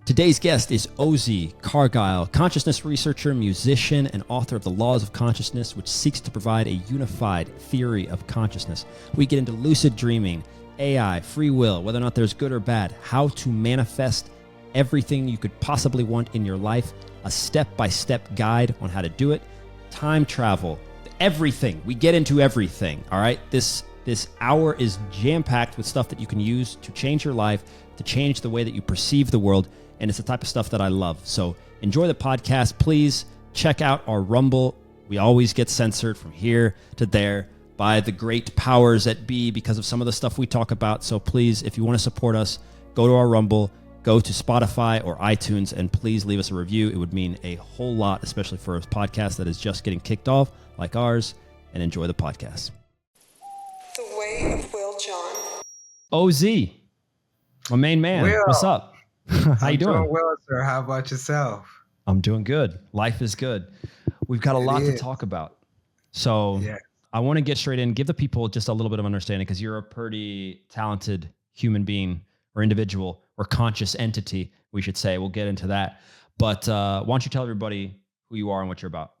Today's guest is Ozie Cargile, consciousness researcher, musician, and author of The Laws of Consciousness, which seeks to provide a unified theory of consciousness. We get into lucid dreaming, AI, free will, whether or not there's good or bad, how to manifest everything you could possibly want in your life, a step-by-step guide on how to do it, time travel, everything. We get into everything, all right? This hour is jam-packed with stuff that you can use to change your life, to change the way that you perceive the world, and it's the type of stuff that I love. So enjoy the podcast. Please check out our Rumble. We always get censored from here to there by the great powers that be because of some of the stuff we talk about. So please, if you want to support us, go to our Rumble, go to Spotify or iTunes, and please leave us a review. It would mean a whole lot, especially for a podcast that is just getting kicked off like ours, and enjoy the podcast. The Way of Will John. Ozie, my main man. Will. What's up? How you doing? I'm doing well, sir. How about yourself? I'm doing good. Life is good. We've got a lot to talk about. So I want to get straight in, give the people just a little bit of understanding because you're a pretty talented human being or individual or conscious entity, we should say. We'll get into that. But why don't you tell everybody who you are and what you're about?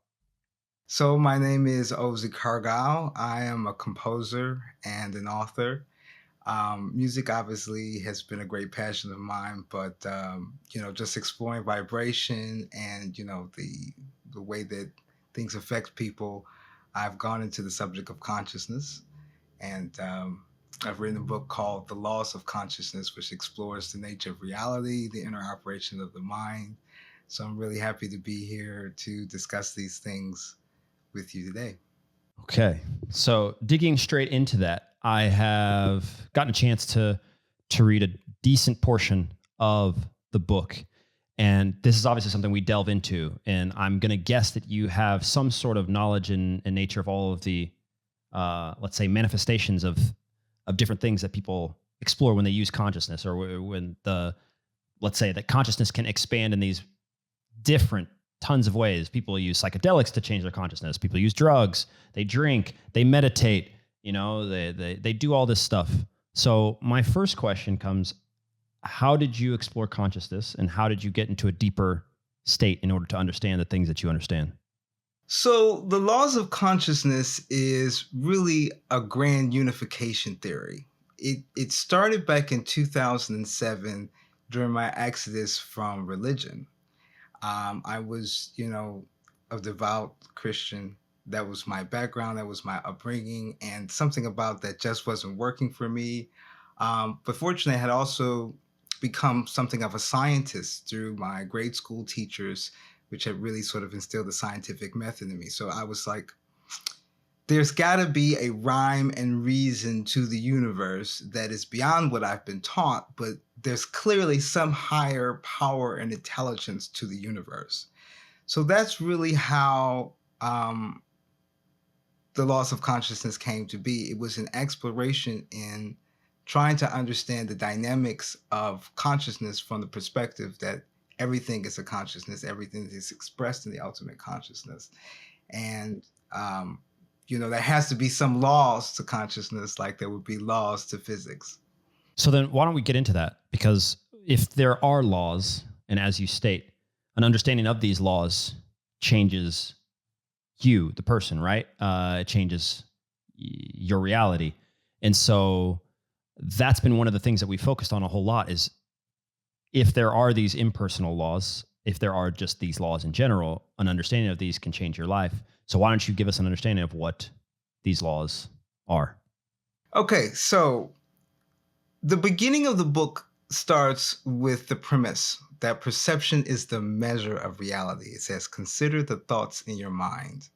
So my name is Ozie Cargile. I am a composer and an author. Music obviously has been a great passion of mine, but just exploring vibration and the way that things affect people, I've gone into the subject of consciousness, and I've written a book called The Laws of Consciousness, which explores the nature of reality, the inner operation of the mind. So I'm really happy to be here to discuss these things with you today. Okay, so digging straight into that, I have gotten a chance to read a decent portion of the book, and this is obviously something we delve into, and I'm going to guess that you have some sort of knowledge in nature of all of the, let's say, manifestations of different things that people explore when they use consciousness, or when let's say that consciousness can expand in these different tons of ways. People use psychedelics to change their consciousness. People use drugs. They drink. They meditate. They do all this stuff. So my first question comes, how did you explore consciousness and how did you get into a deeper state in order to understand the things that you understand? So the laws of consciousness is really a grand unification theory. It started back in 2007 during my exodus from religion. I was, a devout Christian. That was my background. That was my upbringing, and something about that just wasn't working for me. But fortunately, I had also become something of a scientist through my grade school teachers, which had really sort of instilled the scientific method in me. So I was like, there's got to be a rhyme and reason to the universe that is beyond what I've been taught, but there's clearly some higher power and intelligence to the universe. So that's really how the laws of consciousness came to be. It was an exploration in trying to understand the dynamics of consciousness from the perspective that everything is a consciousness, everything is expressed in the ultimate consciousness. And, there has to be some laws to consciousness, like there would be laws to physics. So then why don't we get into that? Because if there are laws, and as you state, an understanding of these laws changes you, the person, right? It changes your reality. And so that's been one of the things that we focused on a whole lot is if there are these impersonal laws, if there are just these laws in general, an understanding of these can change your life. So why don't you give us an understanding of what these laws are? Okay, so the beginning of the book starts with the premise that perception is the measure of reality. It says, consider the thoughts in your mind.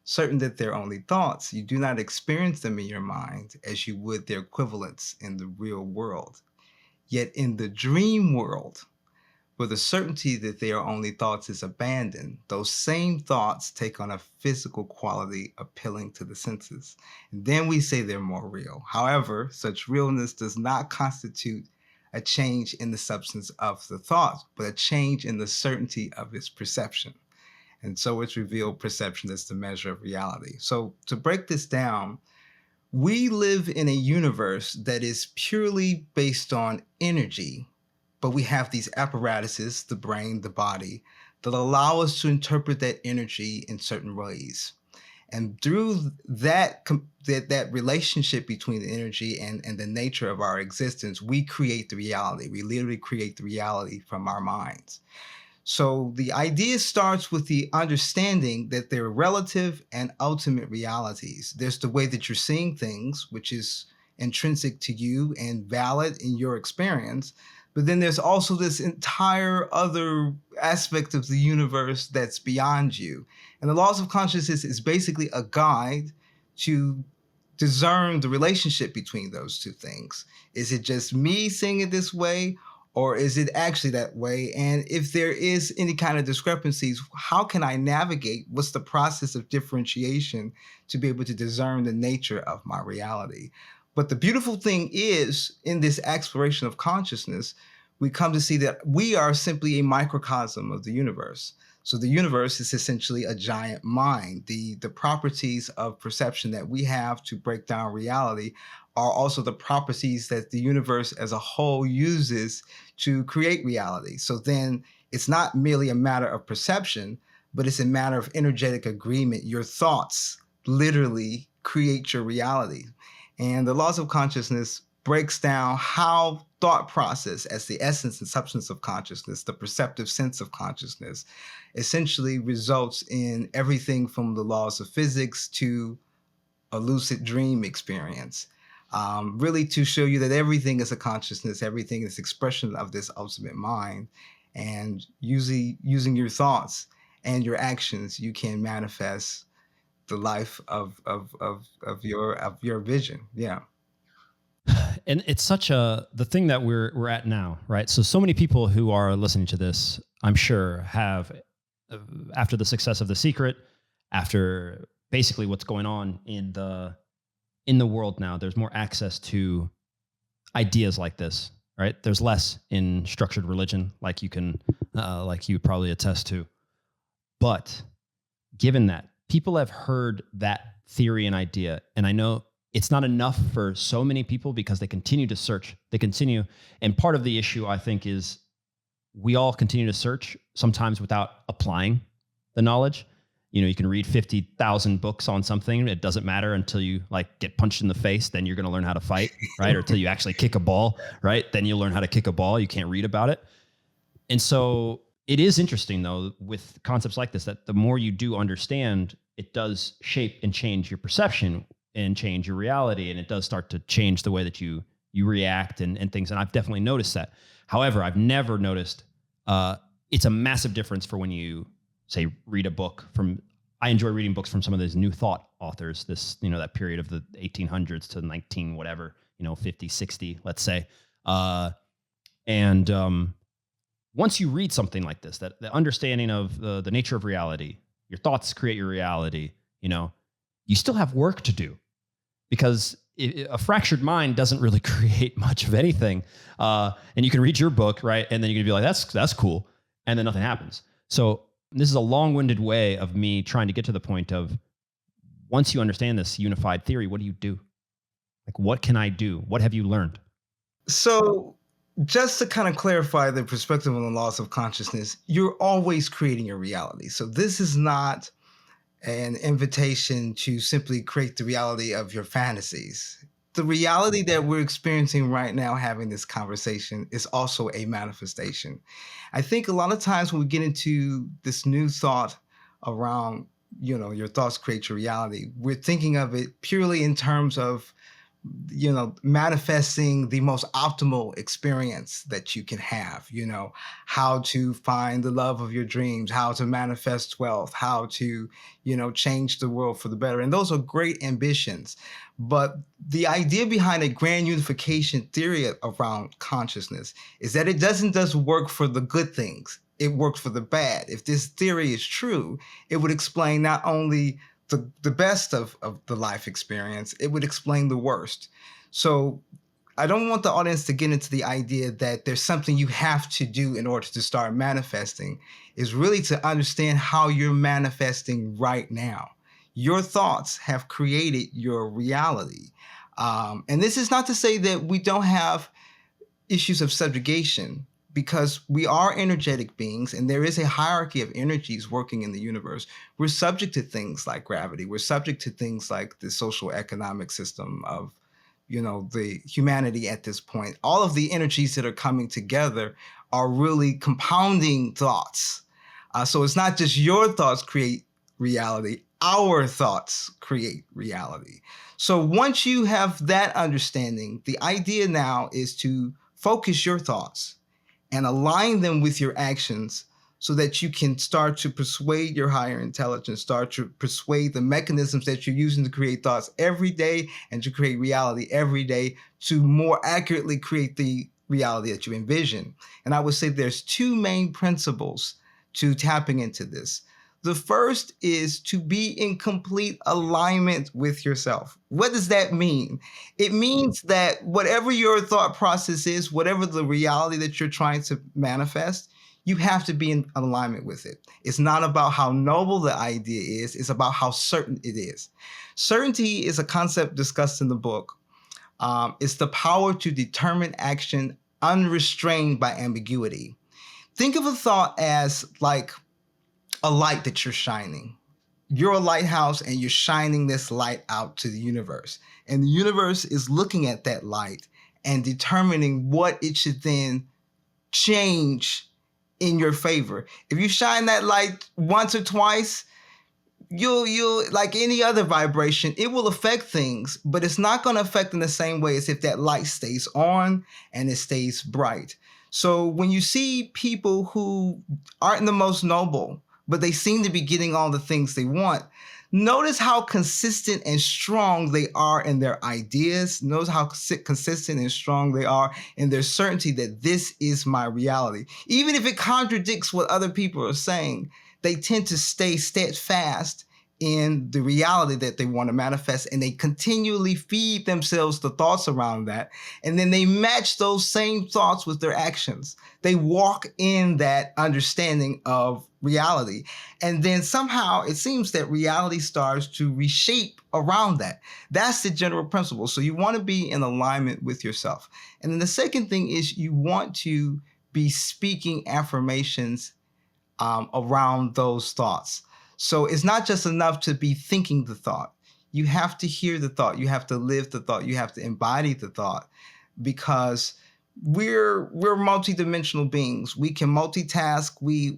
Certain that they're only thoughts, you do not experience them in your mind as you would their equivalents in the real world. Yet in the dream world, where the certainty that they are only thoughts is abandoned, those same thoughts take on a physical quality appealing to the senses. And then we say they're more real. However, such realness does not constitute a change in the substance of the thought, but a change in the certainty of its perception. And so it's revealed perception as the measure of reality. So to break this down, we live in a universe that is purely based on energy but we have these apparatuses, the brain, the body, that allow us to interpret that energy in certain ways. And through that relationship between the energy and the nature of our existence, we create the reality. We literally create the reality from our minds. So the idea starts with the understanding that there are relative and ultimate realities. There's the way that you're seeing things, which is intrinsic to you and valid in your experience. But then there's also this entire other aspect of the universe that's beyond you. And the laws of consciousness is basically a guide to discern the relationship between those two things. Is it just me seeing it this way, or is it actually that way? And if there is any kind of discrepancies, how can I navigate? What's the process of differentiation to be able to discern the nature of my reality? But the beautiful thing is, in this exploration of consciousness, we come to see that we are simply a microcosm of the universe. So the universe is essentially a giant mind. The properties of perception that we have to break down reality are also the properties that the universe as a whole uses to create reality. So then it's not merely a matter of perception, but it's a matter of energetic agreement. Your thoughts literally create your reality. And the laws of consciousness breaks down how thought process, as the essence and substance of consciousness, the perceptive sense of consciousness, essentially results in everything from the laws of physics to a lucid dream experience. Really to show you that everything is a consciousness, everything is expression of this ultimate mind. And using your thoughts and your actions, you can manifest the life of your vision. Yeah. And it's such the thing that we're at now, right? So many people who are listening to this, I'm sure, have, after the success of The Secret, after basically what's going on in the world now, there's more access to ideas like this, right? There's less in structured religion, like you probably attest to. But given that, people have heard that theory and idea, and I know it's not enough for so many people because they continue to search. They continue. And part of the issue, I think, is we all continue to search, sometimes without applying the knowledge. You can read 50,000 books on something. It doesn't matter until you get punched in the face. Then you're going to learn how to fight, right? Or until you actually kick a ball, right? Then you'll learn how to kick a ball. You can't read about it. And so it is interesting, though, with concepts like this, that the more you do understand, it does shape and change your perception and change your reality. And it does start to change the way that you react and things. And I've definitely noticed that. However, I've never noticed it's a massive difference for when you, say, read a book from, I enjoy reading books from some of these new thought authors, this, that period of the 1800s to 19, whatever, 50, 60, let's say. Once you read something like this, that the understanding of the nature of reality, your thoughts create your reality, you still have work to do, because a fractured mind doesn't really create much of anything. And you can read your book, right? And then you're gonna be like, that's cool. And then nothing happens. So this is a long-winded way of me trying to get to the point of, once you understand this unified theory, what do you do? What can I do? What have you learned? So just to kind of clarify the perspective on the laws of consciousness, you're always creating your reality. So this is not an invitation to simply create the reality of your fantasies. The reality that we're experiencing right now, having this conversation, is also a manifestation. I think a lot of times when we get into this new thought around, your thoughts create your reality, we're thinking of it purely in terms of, manifesting the most optimal experience that you can have, how to find the love of your dreams, how to manifest wealth, how to, change the world for the better. And those are great ambitions. But the idea behind a grand unification theory around consciousness is that it doesn't just work for the good things, it works for the bad. If this theory is true, it would explain not only the best of the life experience, it would explain the worst. So I don't want the audience to get into the idea that there's something you have to do in order to start manifesting. Is really to understand how you're manifesting right now. Your thoughts have created your reality. And this is not to say that we don't have issues of subjugation, because we are energetic beings and there is a hierarchy of energies working in the universe. We're subject to things like gravity. We're subject to things like the social economic system of, the humanity at this point. All of the energies that are coming together are really compounding thoughts. So it's not just your thoughts create reality, our thoughts create reality. So once you have that understanding, the idea now is to focus your thoughts and align them with your actions so that you can start to persuade your higher intelligence, start to persuade the mechanisms that you're using to create thoughts every day and to create reality every day to more accurately create the reality that you envision. And I would say there's two main principles to tapping into this. The first is to be in complete alignment with yourself. What does that mean? It means that whatever your thought process is, whatever the reality that you're trying to manifest, you have to be in alignment with it. It's not about how noble the idea is, it's about how certain it is. Certainty is a concept discussed in the book. It's the power to determine action unrestrained by ambiguity. Think of a thought as like a light that you're shining. You're a lighthouse and you're shining this light out to the universe. And the universe is looking at that light and determining what it should then change in your favor. If you shine that light once or twice, you'll like any other vibration, it will affect things, but it's not going to affect in the same way as if that light stays on and it stays bright. So when you see people who aren't the most noble, but they seem to be getting all the things they want, notice how consistent and strong they are in their ideas. Notice how consistent and strong they are in their certainty that this is my reality. Even if it contradicts what other people are saying, they tend to stay steadfast in the reality that they want to manifest, and they continually feed themselves the thoughts around that. And then they match those same thoughts with their actions. They walk in that understanding of reality. And then somehow it seems that reality starts to reshape around that. That's the general principle. So you want to be in alignment with yourself. And then the second thing is you want to be speaking affirmations around those thoughts. So it's not just enough to be thinking the thought. You have to hear the thought. You have to live the thought. You have to embody the thought, because we're multidimensional beings. We can multitask. We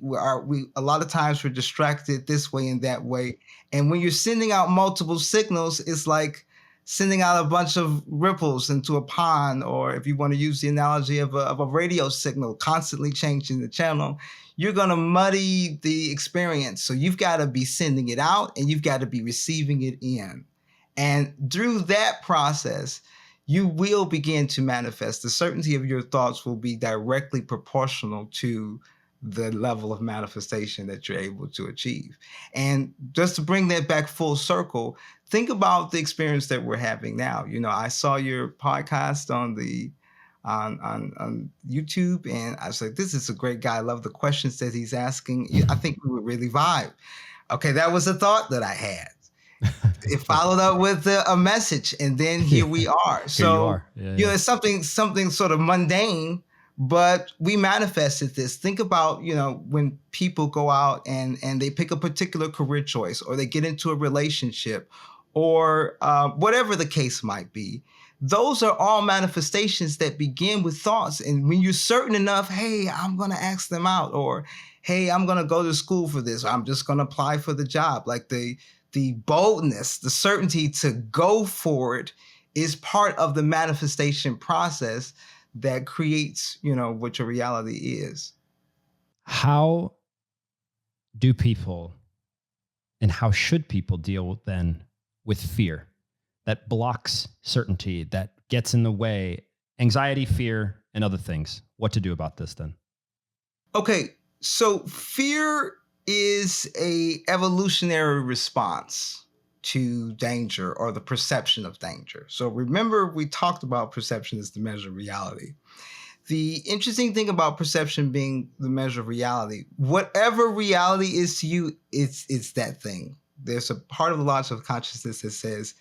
a lot of times we're distracted this way and that way. And when you're sending out multiple signals, it's like sending out a bunch of ripples into a pond, or if you want to use the analogy of a radio signal, constantly changing the channel, you're going to muddy the experience. So you've got to be sending it out and you've got to be receiving it in. And through that process, you will begin to manifest. The certainty of your thoughts will be directly proportional to the level of manifestation that you're able to achieve. And just to bring that back full circle, think about the experience that we're having now. I saw your podcast on YouTube, and I was like, this is a great guy. I love the questions that he's asking. I think we would really vibe. Okay, that was a thought that I had. It followed up with a message, and then here we are. So Here you are. Yeah. it's something sort of mundane, but we manifested this. Think about, when people go out and they pick a particular career choice, or they get into a relationship, or whatever the case might be. Those are all manifestations that begin with thoughts. And when you're certain enough, hey, I'm going to ask them out, or hey, I'm going to go to school for this, or I'm just going to apply for the job. Like the boldness, the certainty to go for it is part of the manifestation process that creates, what your reality is. How do people, and how should people deal then with fear that blocks certainty, that gets in the way, anxiety, fear, and other things? What to do about this then? Okay, so fear is a evolutionary response to danger, or the perception of danger. So remember, we talked about perception as the measure of reality. The interesting thing about perception being the measure of reality, whatever reality is to you, it's that thing. There's a part of the laws of consciousness that says,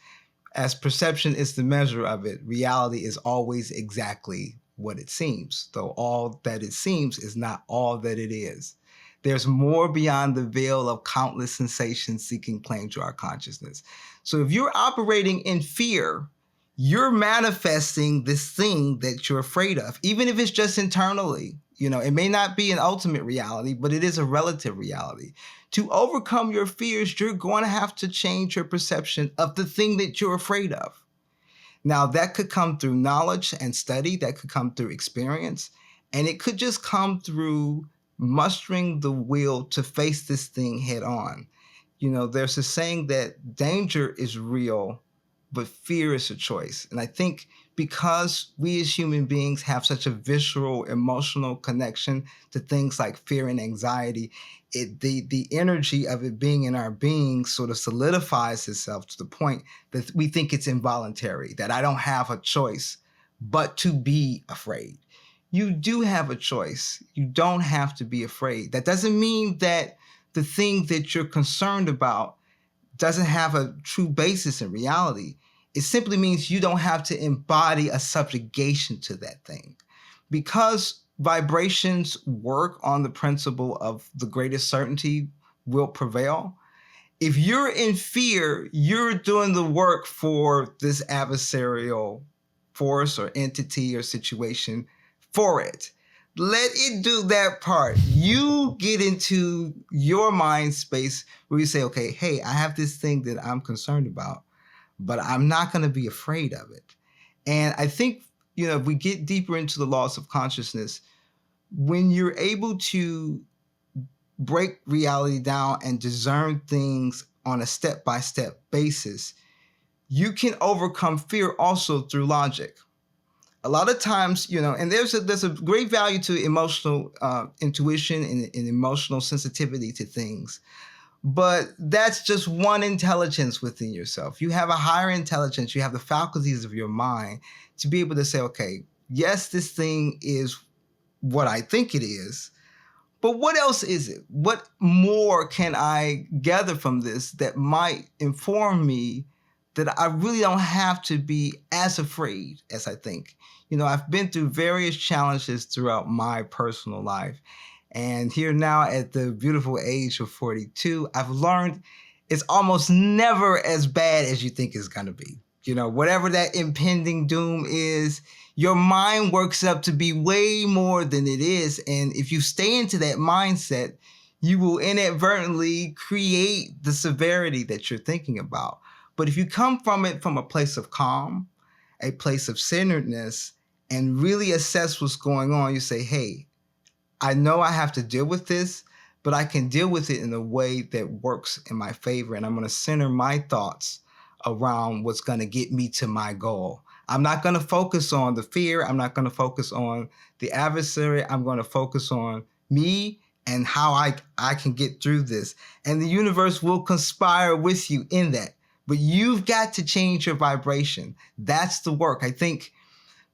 as perception is the measure of it, reality is always exactly what it seems, though all that it seems is not all that it is. There's more beyond the veil of countless sensations seeking claim to our consciousness. So if you're operating in fear, you're manifesting this thing that you're afraid of, even if it's just internally. You know, it may not be an ultimate reality, but it is a relative reality. To overcome your fears, you're going to have to change your perception of the thing that you're afraid of. Now, that could come through knowledge and study, that could come through experience, and it could just come through mustering the will to face this thing head on. You know, there's a saying that danger is real, but fear is a choice. And I think because we as human beings have such a visceral emotional connection to things like fear and anxiety, the energy of it being in our being sort of solidifies itself to the point that we think it's involuntary, that I don't have a choice but to be afraid. You do have a choice. You don't have to be afraid. That doesn't mean that the thing that you're concerned about doesn't have a true basis in reality. It simply means you don't have to embody a subjugation to that thing. Because vibrations work on the principle of the greatest certainty will prevail. If you're in fear, you're doing the work for this adversarial force or entity or situation for it. Let it do that part. You get into your mind space where you say, okay, hey, I have this thing that I'm concerned about, but I'm not going to be afraid of it. And I think, you know, if we get deeper into the laws of consciousness, when you're able to break reality down and discern things on a step-by-step basis, you can overcome fear also through logic. A lot of times, you know, and there's a great value to emotional intuition and emotional sensitivity to things. But that's just one intelligence within yourself. You have a higher intelligence. You have the faculties of your mind to be able to say, okay, yes, this thing is what I think it is, but what else is it? What more can I gather from this that might inform me that I really don't have to be as afraid as I think? You know, I've been through various challenges throughout my personal life. And here now at the beautiful age of 42, I've learned it's almost never as bad as you think it's going to be. You know, whatever that impending doom is, your mind works up to be way more than it is. And if you stay into that mindset, you will inadvertently create the severity that you're thinking about. But if you come from it from a place of calm, a place of centeredness, and really assess what's going on, you say, hey, I know I have to deal with this, but I can deal with it in a way that works in my favor. And I'm going to center my thoughts around what's going to get me to my goal. I'm not going to focus on the fear. I'm not going to focus on the adversary. I'm going to focus on me and how I can get through this. And the universe will conspire with you in that. But you've got to change your vibration. That's the work. I think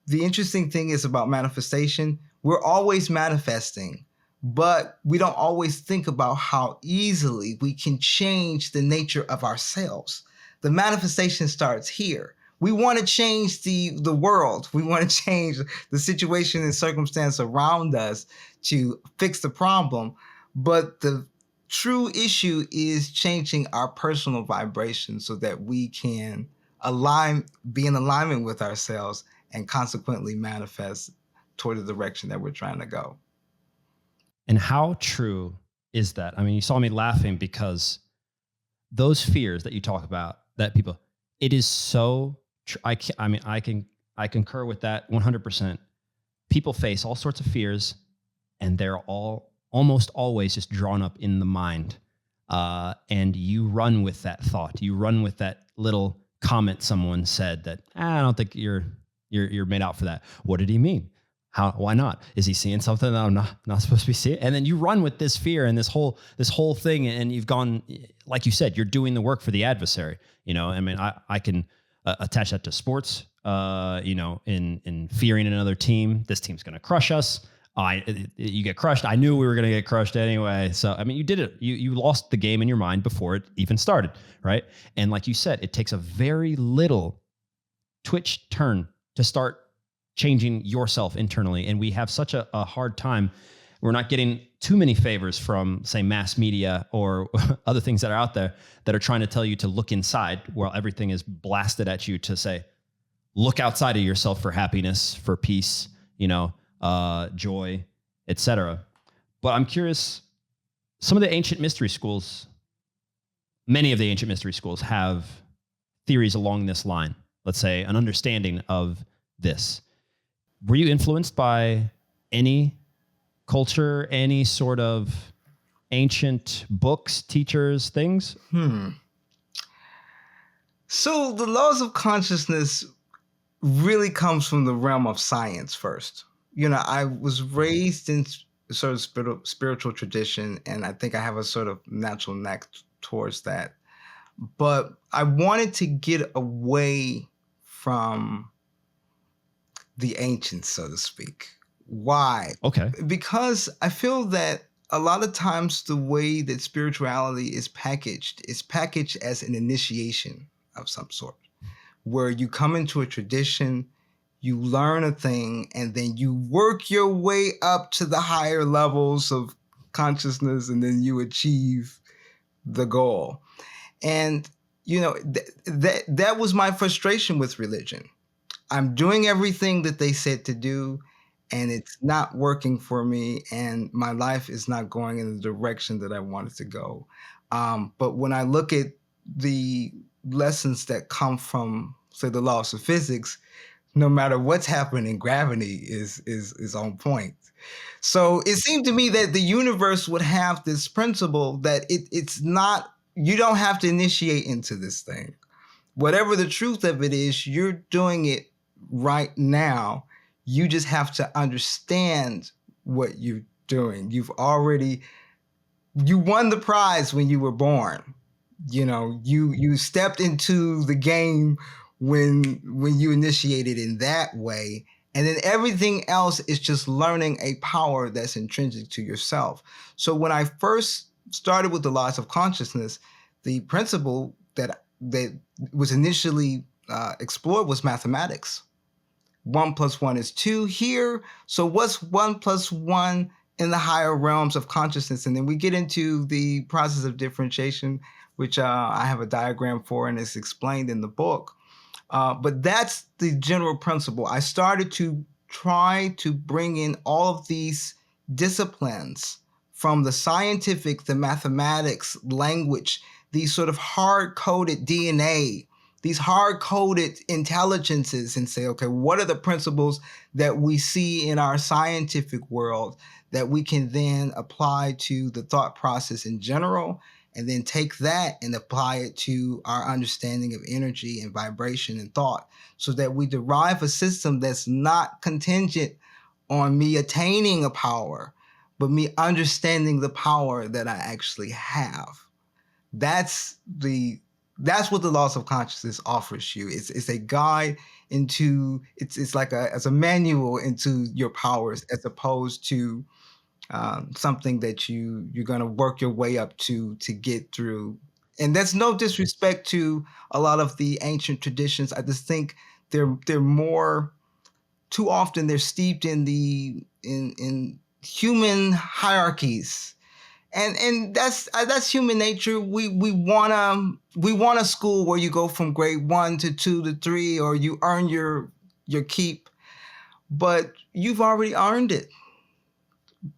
the interesting thing is about manifestation, we're always manifesting, but we don't always think about how easily we can change the nature of ourselves. The manifestation starts here. We want to change the world. We want to change the situation and circumstance around us to fix the problem. But the true issue is changing our personal vibration so that we can be in alignment with ourselves and consequently manifest toward the direction that we're trying to go. And how true is that? I mean, you saw me laughing because those fears that you talk about, that people, it is so true. I concur with that 100%. People face all sorts of fears, and they're almost always just drawn up in the mind. And you run with that thought. You run with that little comment someone said that, I don't think you're made out for that. What did he mean? Why not? Is he seeing something that I'm not supposed to be seeing? And then you run with this fear and this whole thing, and you've gone, like you said, you're doing the work for the adversary. You know, I mean, I can attach that to sports. You know, in fearing another team, this team's going to crush us. You get crushed. I knew we were going to get crushed anyway. So, I mean, you did it. You lost the game in your mind before it even started, right? And like you said, it takes a very little twitch turn to start changing yourself internally. And we have such a hard time. We're not getting too many favors from, say, mass media or other things that are out there that are trying to tell you to look inside, while everything is blasted at you to say, look outside of yourself for happiness, for peace, joy, etc. But I'm curious, some of the ancient mystery schools, many of the ancient mystery schools have theories along this line, let's say an understanding of this. Were you influenced by any culture, any sort of ancient books, teachers, things? So the laws of consciousness really comes from the realm of science first. I was raised in sort of spiritual tradition, and I think I have a sort of natural knack towards that. But I wanted to get away from the ancients, so to speak. Why? Okay. Because I feel that a lot of times the way that spirituality is packaged as an initiation of some sort, where you come into a tradition, you learn a thing, and then you work your way up to the higher levels of consciousness, and then you achieve the goal. And that was my frustration with religion. I'm doing everything that they said to do, and it's not working for me, and my life is not going in the direction that I wanted to go. But when I look at the lessons that come from, say, the laws of physics, no matter what's happening, gravity is on point. So it seemed to me that the universe would have this principle that it's not, you don't have to initiate into this thing. Whatever the truth of it is, you're doing it right now. You just have to understand what you're doing. You won the prize when you were born. You stepped into the game when you initiated in that way. And then everything else is just learning a power that's intrinsic to yourself. So when I first started with the laws of consciousness, the principle that was initially explored was mathematics. 1 + 1 is 2 here. So what's 1 + 1 in the higher realms of consciousness? And then we get into the process of differentiation, which I have a diagram for, and it's explained in the book. But that's the general principle. I started to try to bring in all of these disciplines, from the scientific, the mathematics, language, these sort of hard-coded DNA, these hard-coded intelligences, and say, okay, what are the principles that we see in our scientific world that we can then apply to the thought process in general, and then take that and apply it to our understanding of energy and vibration and thought, so that we derive a system that's not contingent on me attaining a power, but me understanding the power that I actually have. That's what the laws of consciousness offers you. It's a guide into, it's like as a manual into your powers, as opposed to something that you're going to work your way up to get through. And that's no disrespect to a lot of the ancient traditions. I just think they're more, too often they're steeped in in human hierarchies. And that's human nature. We want a school where you go from grade 1 to 2 to 3, or you earn your keep, but you've already earned it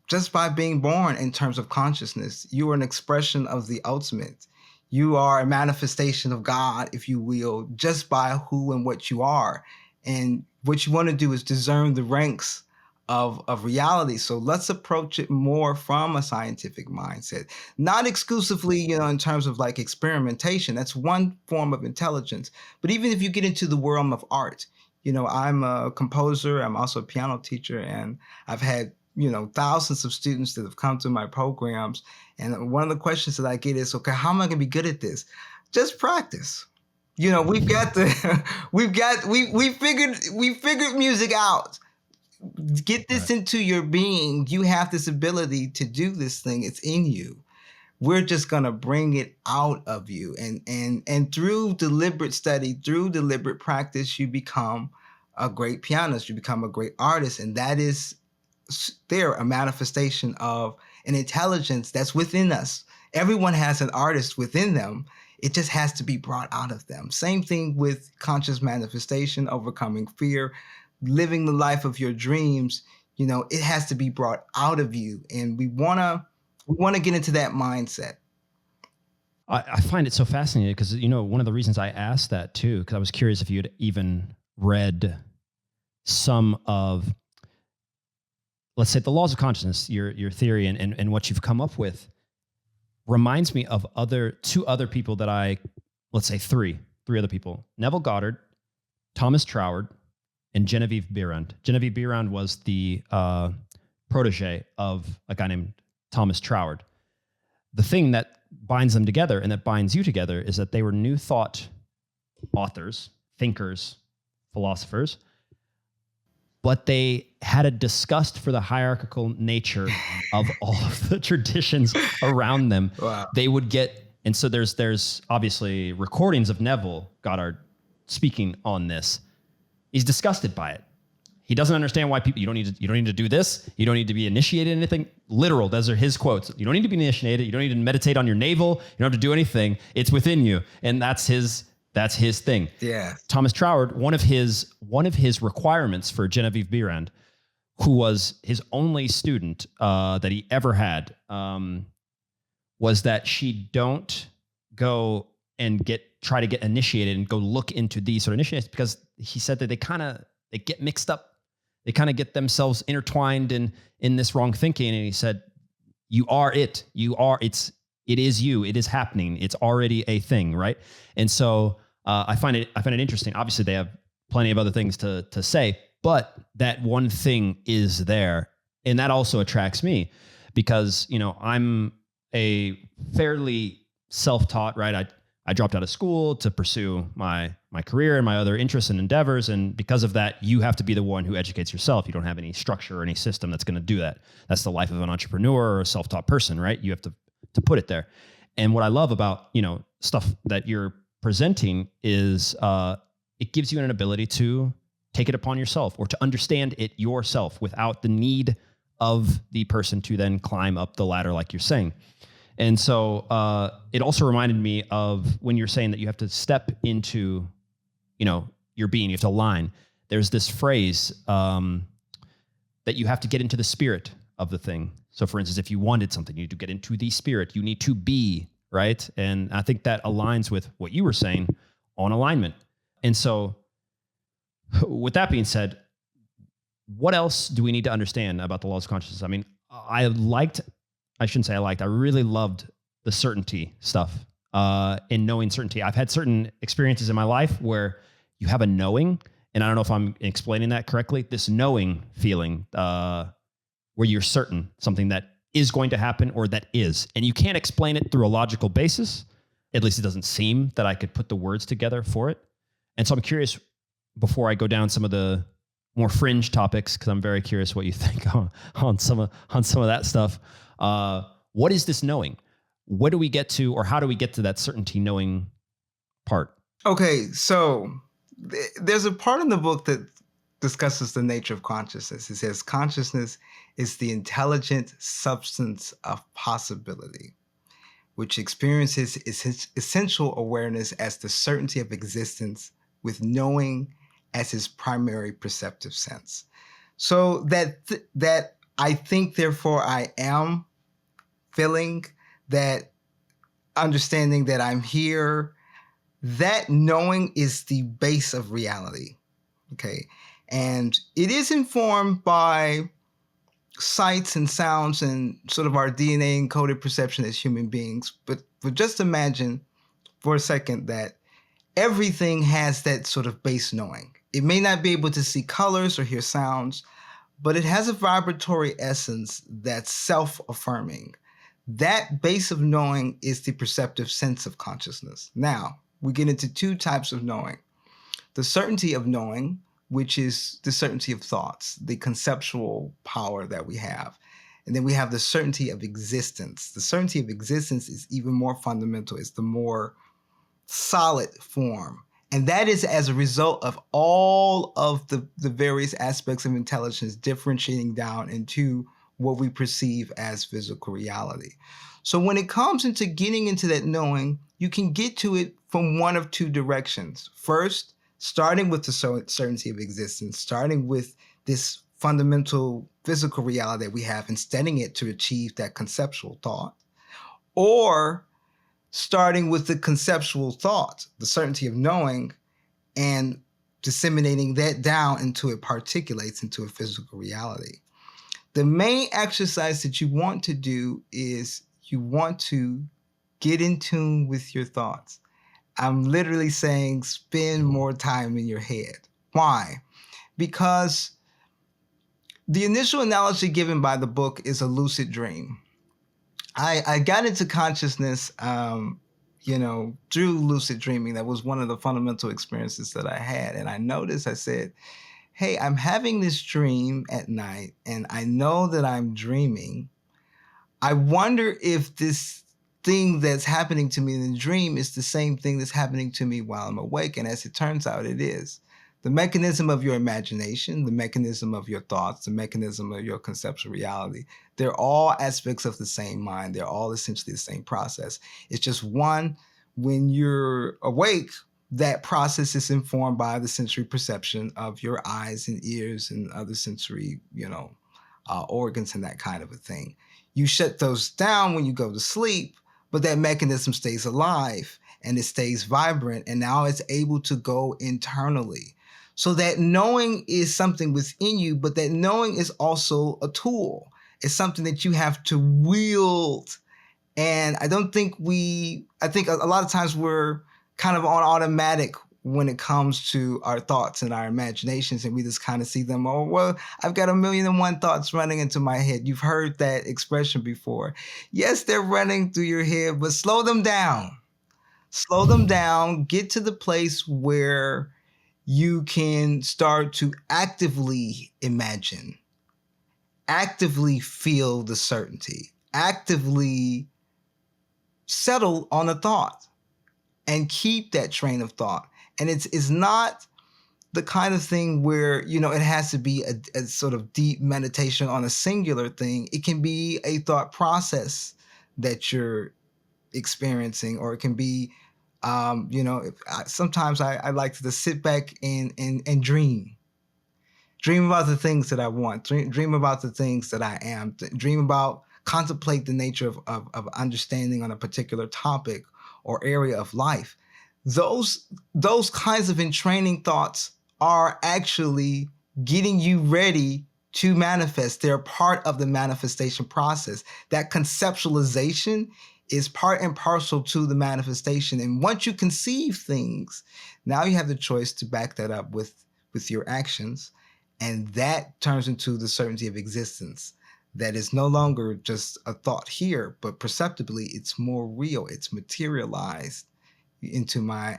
just by being born. In terms of consciousness, you are an expression of the ultimate. You are a manifestation of God, if you will, just by who and what you are. And what you want to do is discern the ranks of reality. So let's approach it more from a scientific mindset, not exclusively, in terms of like experimentation. That's one form of intelligence. But even if you get into the realm of art, I'm a composer, I'm also a piano teacher, and I've had, thousands of students that have come through my programs. And one of the questions that I get is, okay, how am I going to be good at this? Just practice. We've got we figured music out. Get this into your being. You have this ability to do this thing. It's in you. We're just going to bring it out of you. And through deliberate study, through deliberate practice, you become a great pianist, you become a great artist, and that is there a manifestation of an intelligence that's within us. Everyone has an artist within them. It just has to be brought out of them. Same thing with conscious manifestation, overcoming fear, living the life of your dreams. You know, it has to be brought out of you, and we wanna get into that mindset. I find it so fascinating because, you know, one of the reasons I asked that too, because I was curious if you had even read some of, let's say, the laws of consciousness, your theory and what you've come up with reminds me of two other people that let's say three other people: Neville Goddard, Thomas Troward, and Genevieve Behrend. Genevieve Behrend was the protege of a guy named Thomas Troward. The thing that binds them together and that binds you together is that they were New Thought authors, thinkers, philosophers, but they had a disgust for the hierarchical nature of all of the traditions around them. Wow. They would get, and so there's obviously recordings of Neville Goddard speaking on this. He's disgusted by it. He doesn't understand why people, you don't need to do this. You don't need to be initiated in anything. Literal, those are his quotes. You don't need to be initiated. You don't need to meditate on your navel. You don't have to do anything. It's within you. And that's his thing. Yeah. Thomas Troward, one of his requirements for Genevieve Behrend, who was his only student that he ever had, was that she don't go and try to get initiated and go look into these sort of initiations, because he said that they get mixed up. They kind of get themselves intertwined in this wrong thinking. And he said, you are it. It is you. It is happening. It's already a thing, right? And so I find it interesting. Obviously, they have plenty of other things to say, but that one thing is there, and that also attracts me because, you know, I'm a fairly self-taught, right? I dropped out of school to pursue my career and my other interests and endeavors, and because of that, you have to be the one who educates yourself. You don't have any structure or any system that's going to do that. That's the life of an entrepreneur or a self-taught person, right? You have to put it there. And what I love about, you know, stuff that you're presenting is it gives you an ability to take it upon yourself or to understand it yourself without the need of the person to then climb up the ladder, like you're saying. And so it also reminded me of when you're saying that you have to step into, you know, your being, you have to align. There's this phrase that you have to get into the spirit of the thing. So for instance, if you wanted something, you need to get into the spirit. You need to be, right? And I think that aligns with what you were saying on alignment. And so with that being said, what else do we need to understand about the laws of consciousness? I mean, I really loved the certainty stuff in knowing certainty. I've had certain experiences in my life where you have a knowing, and I don't know if I'm explaining that correctly, this knowing feeling where you're certain something that is going to happen or that is, and you can't explain it through a logical basis. At least it doesn't seem that I could put the words together for it. And so I'm curious, before I go down some of the more fringe topics, because I'm very curious what you think on some of that stuff. What is this knowing? What do we get to, or how do we get to that certainty knowing part? Okay, so there's a part in the book that discusses the nature of consciousness. It says consciousness is the intelligent substance of possibility, which experiences its essential awareness as the certainty of existence with knowing as his primary perceptive sense. So that I think, therefore I am, feeling, that understanding that I'm here, that knowing is the base of reality. Okay. And it is informed by sights and sounds and sort of our DNA encoded perception as human beings. But just imagine for a second that everything has that sort of base knowing. It may not be able to see colors or hear sounds, but it has a vibratory essence that's self-affirming. That base of knowing is the perceptive sense of consciousness. Now, we get into two types of knowing. The certainty of knowing, which is the certainty of thoughts, the conceptual power that we have. And then we have the certainty of existence. The certainty of existence is even more fundamental. It's the more solid form. And that is as a result of all of the various aspects of intelligence differentiating down into what we perceive as physical reality. So when it comes into getting into that knowing, you can get to it from one of two directions. First, starting with the certainty of existence, starting with this fundamental physical reality that we have and studying it to achieve that conceptual thought, or starting with the conceptual thought, the certainty of knowing, and disseminating that down into it particulates into a physical reality. The main exercise that you want to do is you want to get in tune with your thoughts. I'm literally saying spend more time in your head. Why? Because the initial analogy given by the book is a lucid dream. I got into consciousness, through lucid dreaming. That was one of the fundamental experiences that I had. And I noticed, I said, hey, I'm having this dream at night, and I know that I'm dreaming. I wonder if this thing that's happening to me in the dream is the same thing that's happening to me while I'm awake. And as it turns out, it is. The mechanism of your imagination, the mechanism of your thoughts, the mechanism of your conceptual reality, they're all aspects of the same mind. They're all essentially the same process. It's just one, when you're awake, that process is informed by the sensory perception of your eyes and ears and other sensory, organs and that kind of a thing. You shut those down when you go to sleep, but that mechanism stays alive and it stays vibrant, and now it's able to go internally. So that knowing is something within you, but that knowing is also a tool. It's something that you have to wield. And I think a lot of times we're kind of on automatic when it comes to our thoughts and our imaginations, and we just kind of see them, oh, well, I've got 1,000,001 thoughts running into my head. You've heard that expression before. Yes, they're running through your head, but slow them down. Slow them down. Get to the place where you can start to actively imagine, actively feel the certainty, actively settle on a thought and keep that train of thought. And it's not the kind of thing where, it has to be a sort of deep meditation on a singular thing. It can be a thought process that you're experiencing, or it can be, sometimes I like to just sit back and dream. Dream about the things that I want. Dream about the things that I am. Dream about, contemplate the nature of understanding on a particular topic or area of life. Those kinds of entraining thoughts are actually getting you ready to manifest. They're part of the manifestation process. That conceptualization is part and parcel to the manifestation. And once you conceive things, now you have the choice to back that up with your actions. And that turns into the certainty of existence. That is no longer just a thought here, but perceptibly it's more real. It's materialized into my,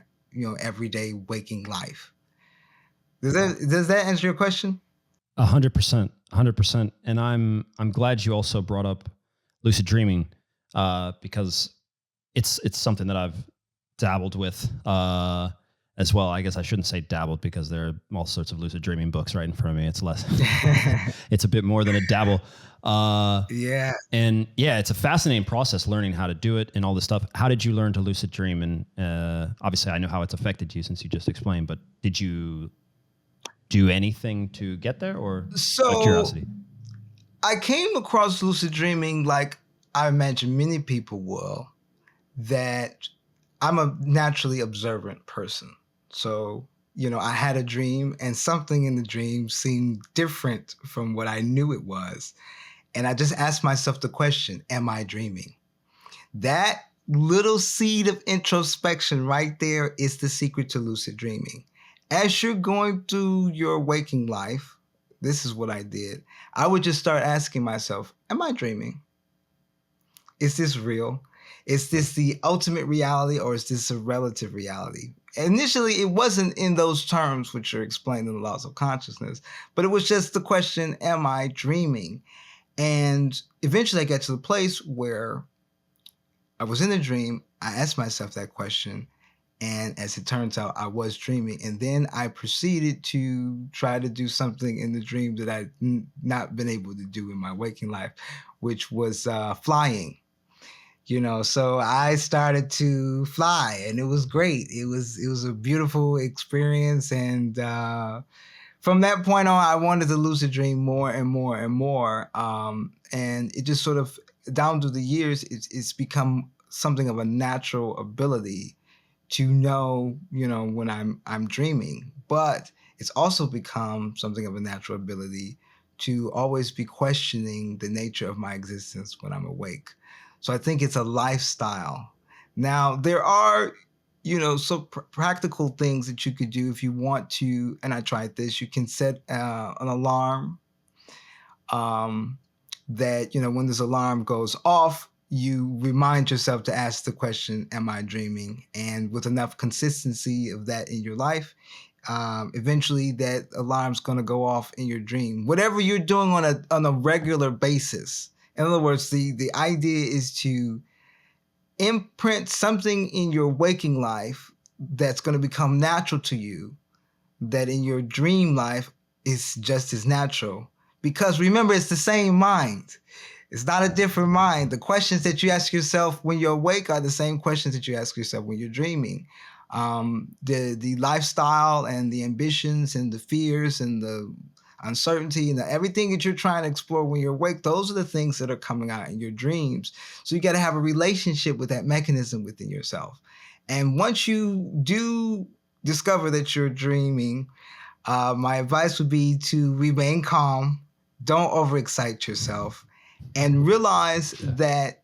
everyday waking life. Does that answer your question? 100%, 100%. And I'm glad you also brought up lucid dreaming, because it's something that I've dabbled with as well. I guess I shouldn't say dabbled, because there are all sorts of lucid dreaming books right in front of me. It's less, it's a bit more than a dabble. Yeah. And yeah, it's a fascinating process learning how to do it and all this stuff. How did you learn to lucid dream? And obviously I know how it's affected you since you just explained, but did you do anything to get there, or out of curiosity? I came across lucid dreaming like I imagine many people will, that I'm a naturally observant person. So, I had a dream, and something in the dream seemed different from what I knew it was. And I just asked myself the question, am I dreaming? That little seed of introspection right there is the secret to lucid dreaming. As you're going through your waking life, this is what I did. I would just start asking myself, am I dreaming? Is this real? Is this the ultimate reality, or is this a relative reality? Initially, it wasn't in those terms which are explained in the laws of consciousness, but it was just the question, am I dreaming? And eventually I got to the place where I was in a dream. I asked myself that question, And as it turns out, I was dreaming. And then I proceeded to try to do something in the dream that I'd not been able to do in my waking life, which was flying. So I started to fly, and it was great. It was a beautiful experience, and from that point on, I wanted to lucid dream more and more and more. And it just sort of, down through the years, it's become something of a natural ability to know, when I'm dreaming. But it's also become something of a natural ability to always be questioning the nature of my existence when I'm awake. So I think it's a lifestyle. Now, there are, practical things that you could do if you want to, and I tried this. You can set an alarm that, when this alarm goes off, you remind yourself to ask the question, am I dreaming? And with enough consistency of that in your life, eventually that alarm's going to go off in your dream. Whatever you're doing on a regular basis. In other words, the idea is to imprint something in your waking life that's going to become natural to you, that in your dream life is just as natural. Because remember, it's the same mind. It's not a different mind. The questions that you ask yourself when you're awake are the same questions that you ask yourself when you're dreaming. The lifestyle and the ambitions and the fears and the uncertainty and everything that you're trying to explore when you're awake, those are the things that are coming out in your dreams. So you got to have a relationship with that mechanism within yourself. And once you do discover that you're dreaming, my advice would be to remain calm, don't overexcite yourself, and realize that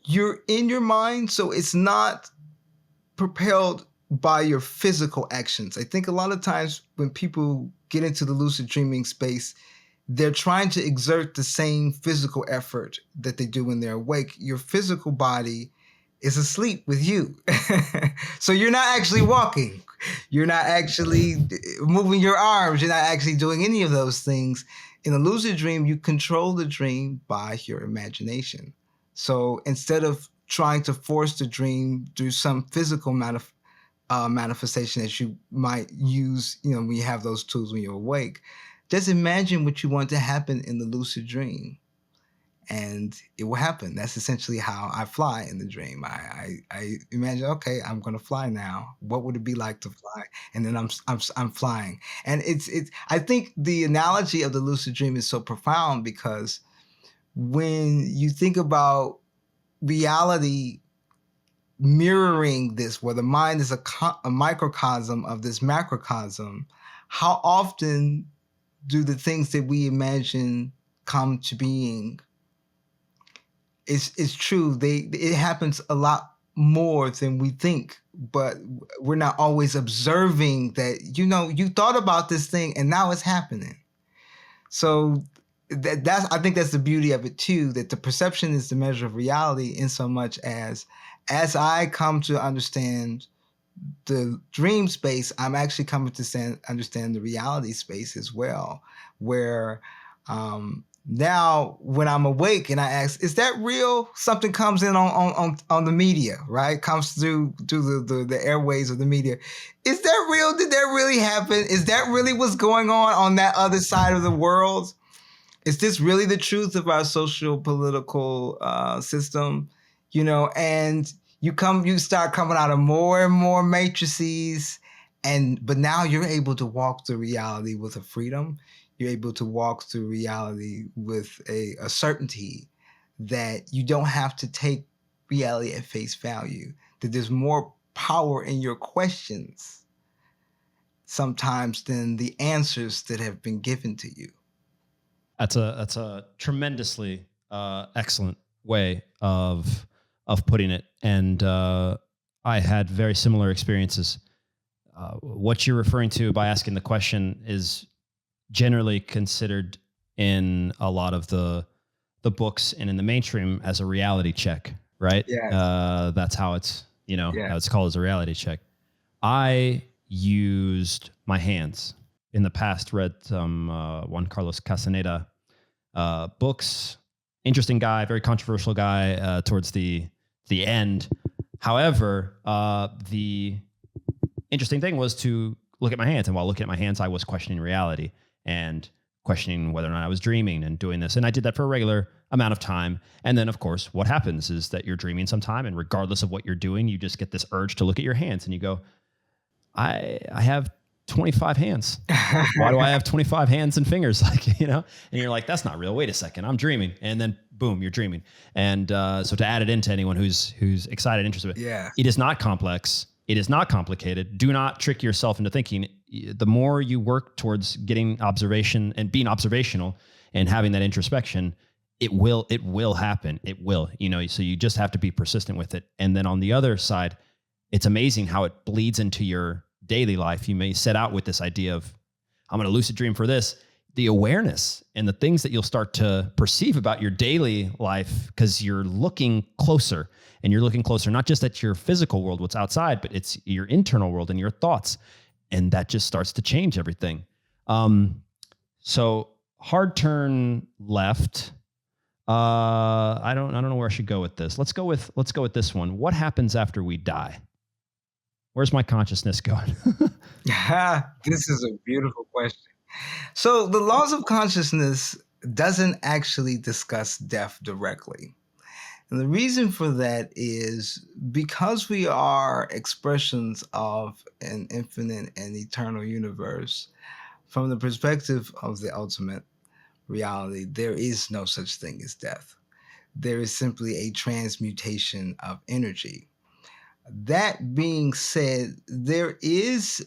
you're in your mind, so it's not propelled by your physical actions. I think a lot of times when people get into the lucid dreaming space, they're trying to exert the same physical effort that they do when they're awake. Your physical body is asleep with you. So you're not actually walking. You're not actually moving your arms. You're not actually doing any of those things. In a lucid dream, you control the dream by your imagination. So instead of trying to force the dream through some physical manifestation that you might use, when you have those tools when you're awake, just imagine what you want to happen in the lucid dream, and it will happen. That's essentially how I fly in the dream. I imagine, okay, I'm going to fly now. What would it be like to fly? And then I'm flying. And it's I think the analogy of the lucid dream is so profound, because when you think about reality mirroring this, where the mind is a microcosm of this macrocosm, how often do the things that we imagine come to being? It's true. It happens a lot more than we think, but we're not always observing that, you thought about this thing and now it's happening. So I think that's the beauty of it too, that the perception is the measure of reality, in so much as I come to understand the dream space, I'm actually coming to understand the reality space as well, where now when I'm awake and I ask, is that real? Something comes in on the media, right? Comes through the airways of the media. Is that real? Did that really happen? Is that really what's going on that other side of the world? Is this really the truth of our social political system? And you start coming out of more and more matrices, but now you're able to walk through reality with a freedom. You're able to walk through reality with a certainty that you don't have to take reality at face value, that there's more power in your questions sometimes than the answers that have been given to you. That's a tremendously excellent way of putting it, and I had very similar experiences. What you're referring to by asking the question is generally considered in a lot of the books and in the mainstream as a reality check, right? Yes. That's how it's Yeah. how it's called, as a reality check. I used my hands. In the past, read some Juan Carlos Castaneda books. Interesting guy, very controversial guy towards the end. However, the interesting thing was to look at my hands. And while looking at my hands, I was questioning reality and questioning whether or not I was dreaming and doing this. And I did that for a regular amount of time. And then, of course, what happens is that you're dreaming sometime, and regardless of what you're doing, you just get this urge to look at your hands and you go, I have 25 hands. Why do I have 25 hands and fingers? Like, and you're like, that's not real. Wait a second, I'm dreaming. And then boom, you're dreaming. And so to add it into anyone who's excited, interested, it is not complex. It is not complicated. Do not trick yourself into thinking. The more you work towards getting observation and being observational and having that introspection, it will happen. It will, so you just have to be persistent with it. And then on the other side, it's amazing how it bleeds into your daily life. You may set out with this idea of, I'm going to lucid dream for this. The awareness and the things that you'll start to perceive about your daily life, because you're looking closer, and you're looking closer, not just at your physical world, what's outside, but it's your internal world and your thoughts. And that just starts to change everything. So hard turn left. I don't know where I should go with this. Let's go with this one. What happens after we die? Where's my consciousness going? This is a beautiful question. So the laws of consciousness doesn't actually discuss death directly. And the reason for that is because we are expressions of an infinite and eternal universe, from the perspective of the ultimate reality, there is no such thing as death. There is simply a transmutation of energy. That being said, there is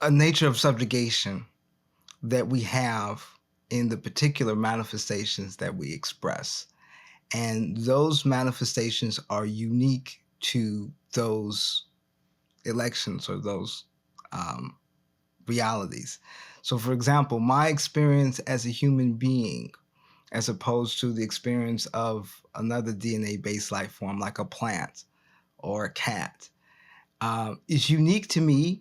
a nature of subjugation that we have in the particular manifestations that we express. And those manifestations are unique to those elections or those realities. So for example, my experience as a human being, as opposed to the experience of another DNA-based life form like a plant or a cat, is unique to me,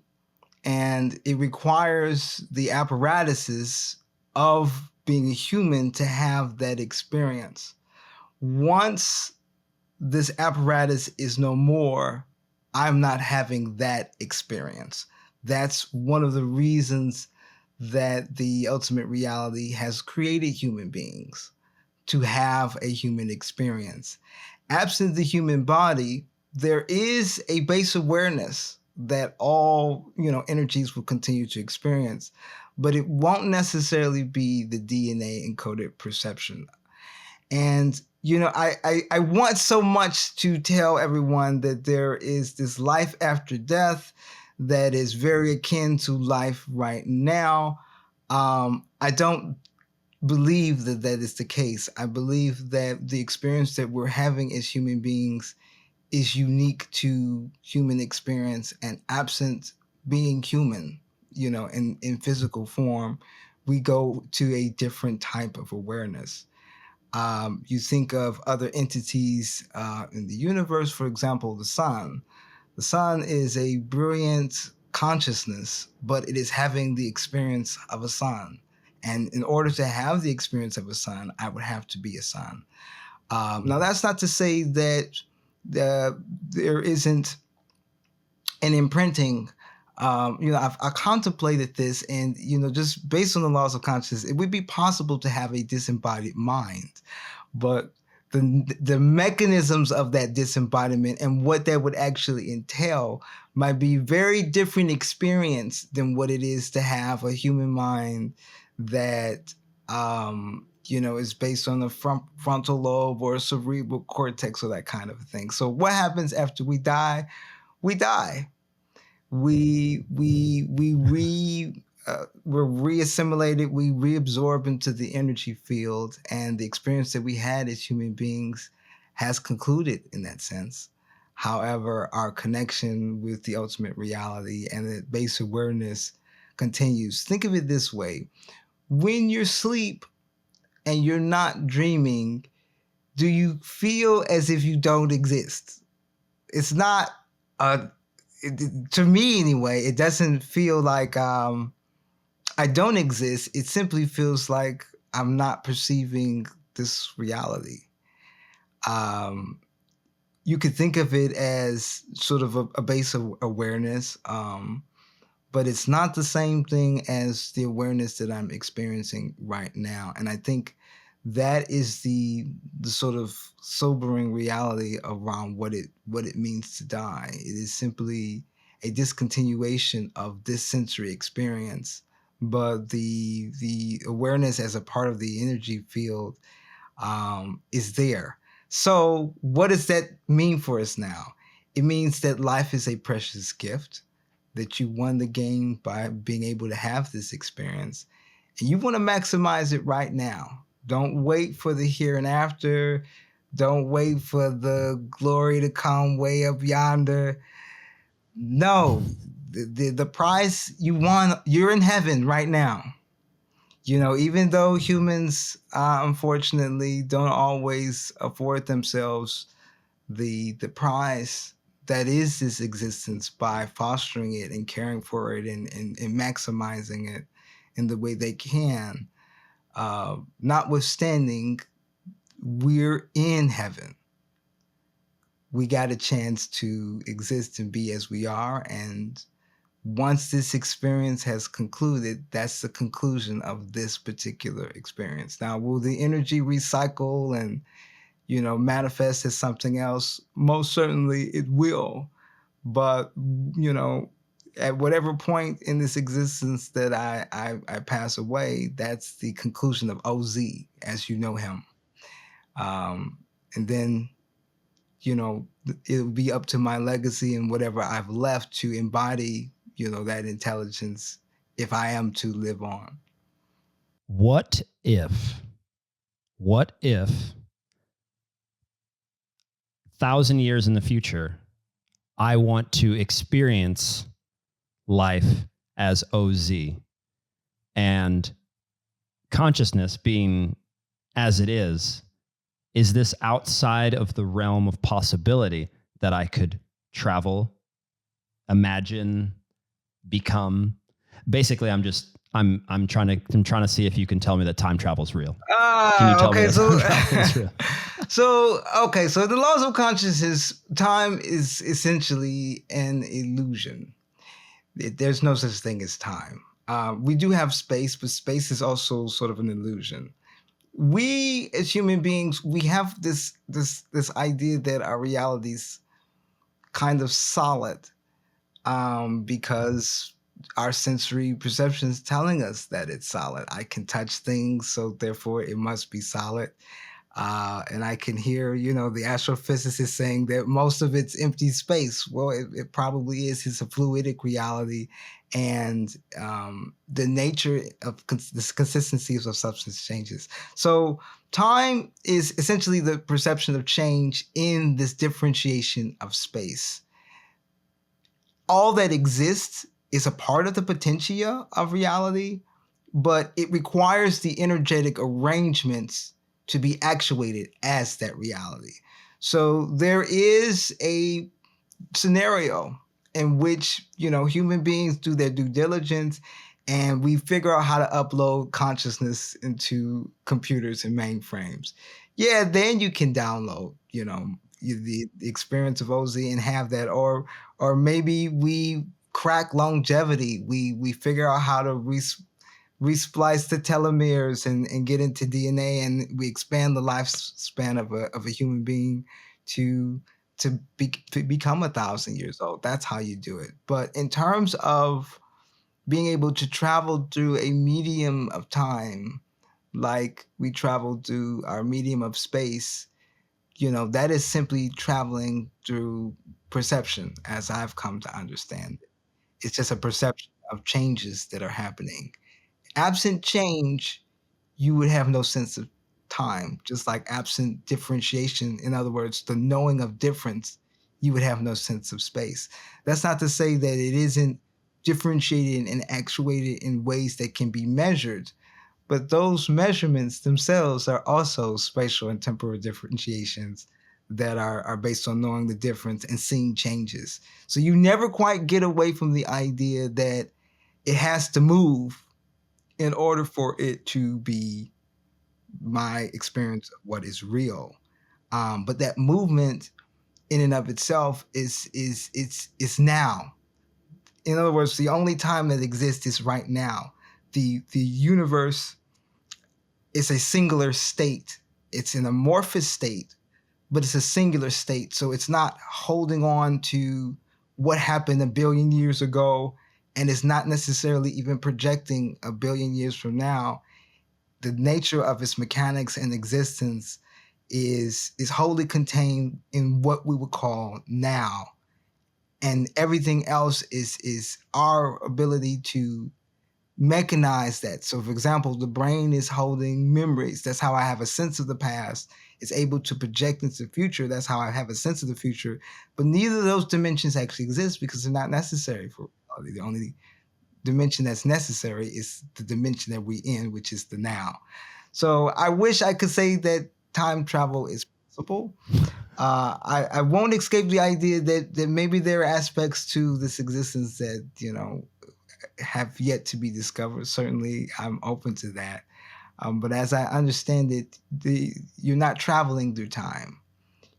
and it requires the apparatuses of being a human to have that experience. Once this apparatus is no more, I'm not having that experience. That's one of the reasons that the ultimate reality has created human beings, to have a human experience. Absent the human body, there is a base awareness that all energies will continue to experience, but it won't necessarily be the DNA encoded perception. And I want so much to tell everyone that there is this life after death that is very akin to life right now. I don't believe that that is the case. I believe that the experience that we're having as human beings is unique to human experience, and absent being human, in physical form, we go to a different type of awareness. You think of other entities in the universe, for example, the sun. The sun is a brilliant consciousness, but it is having the experience of a sun. And in order to have the experience of a sun, I would have to be a sun. Now, that's not to say that there isn't an imprinting. I contemplated this, and just based on the laws of consciousness, it would be possible to have a disembodied mind, but the mechanisms of that disembodiment and what that would actually entail might be very different experience than what it is to have a human mind that is based on the frontal lobe or cerebral cortex or that kind of thing. So what happens after we die? We die. We're reassimilated, we reabsorb into the energy field, and the experience that we had as human beings has concluded in that sense. However, our connection with the ultimate reality and the base awareness continues. Think of it this way. When you're asleep and you're not dreaming, do you feel as if you don't exist? It's not to me anyway, it doesn't feel like I don't exist. It simply feels like I'm not perceiving this reality. you could think of it as sort of a base of awareness, but it's not the same thing as the awareness that I'm experiencing right now. And I think that is the sort of sobering reality around what it means to die. It is simply a discontinuation of this sensory experience, but the awareness as a part of the energy field is there. So what does that mean for us now? It means that life is a precious gift, that you won the game by being able to have this experience, and you want to maximize it right now. Don't wait for the here and after. Don't wait for the glory to come way up yonder. No, the prize you won, you're in heaven right now. Even though humans, unfortunately, don't always afford themselves the prize that is this existence by fostering it and caring for it and maximizing it in the way they can. Notwithstanding, we're in heaven. We got a chance to exist and be as we are. And once this experience has concluded, that's the conclusion of this particular experience. Now, will the energy recycle and manifest as something else? Most certainly it will. But, at whatever point in this existence that I pass away, that's the conclusion of Ozie, as you know him. And then, it'll be up to my legacy and whatever I've left to embody, that intelligence if I am to live on. What if 1,000 years in the future, I want to experience life as Ozie, and consciousness being as it is this outside of the realm of possibility that I could travel, imagine, become? Basically, I'm trying to see if you can tell me that time travel is real. Can you tell me that time travel is real? So the laws of consciousness, time is essentially an illusion. There's no such thing as time. We do have space, but space is also sort of an illusion. We as human beings, we have this idea that our reality's kind of solid, because our sensory perception is telling us that it's solid. I can touch things, so therefore it must be solid. And I can hear, the astrophysicist saying that most of it's empty space. Well, it probably is. It's a fluidic reality. And the nature of the consistencies of substance changes. So time is essentially the perception of change in this differentiation of space. All that exists is a part of the potentia of reality, but it requires the energetic arrangements to be actuated as that reality. So there is a scenario in which, human beings do their due diligence and we figure out how to upload consciousness into computers and mainframes. Yeah, then you can download, the experience of Ozie and have that. Or maybe we crack longevity. We figure out how to resplice the telomeres and get into DNA, and we expand the lifespan of a human being to become 1,000 years old. That's how you do it. But in terms of being able to travel through a medium of time, like we travel through our medium of space, that is simply traveling through perception, as I've come to understand it. It's just a perception of changes that are happening. Absent change, you would have no sense of time, just like absent differentiation. In other words, the knowing of difference, you would have no sense of space. That's not to say that it isn't differentiated and actuated in ways that can be measured, but those measurements themselves are also spatial and temporal differentiations that are based on knowing the difference and seeing changes. So you never quite get away from the idea that it has to move in order for it to be my experience of what is real. But that movement in and of itself is now. In other words, the only time that exists is right now. The universe is a singular state. It's an amorphous state, but it's a singular state. So it's not holding on to what happened a billion years ago, and it's not necessarily even projecting a billion years from now. The nature of its mechanics and existence is wholly contained in what we would call now. And everything else is our ability to mechanize that. So for example, the brain is holding memories. That's how I have a sense of the past. It's able to project into the future. That's how I have a sense of the future. But neither of those dimensions actually exist because they're not necessary for reality. The only dimension that's necessary is the dimension that we're in, which is the now. So I wish I could say that time travel is possible. I won't escape the idea that maybe there are aspects to this existence that, have yet to be discovered. Certainly, I'm open to that. But as I understand it, you're not traveling through time.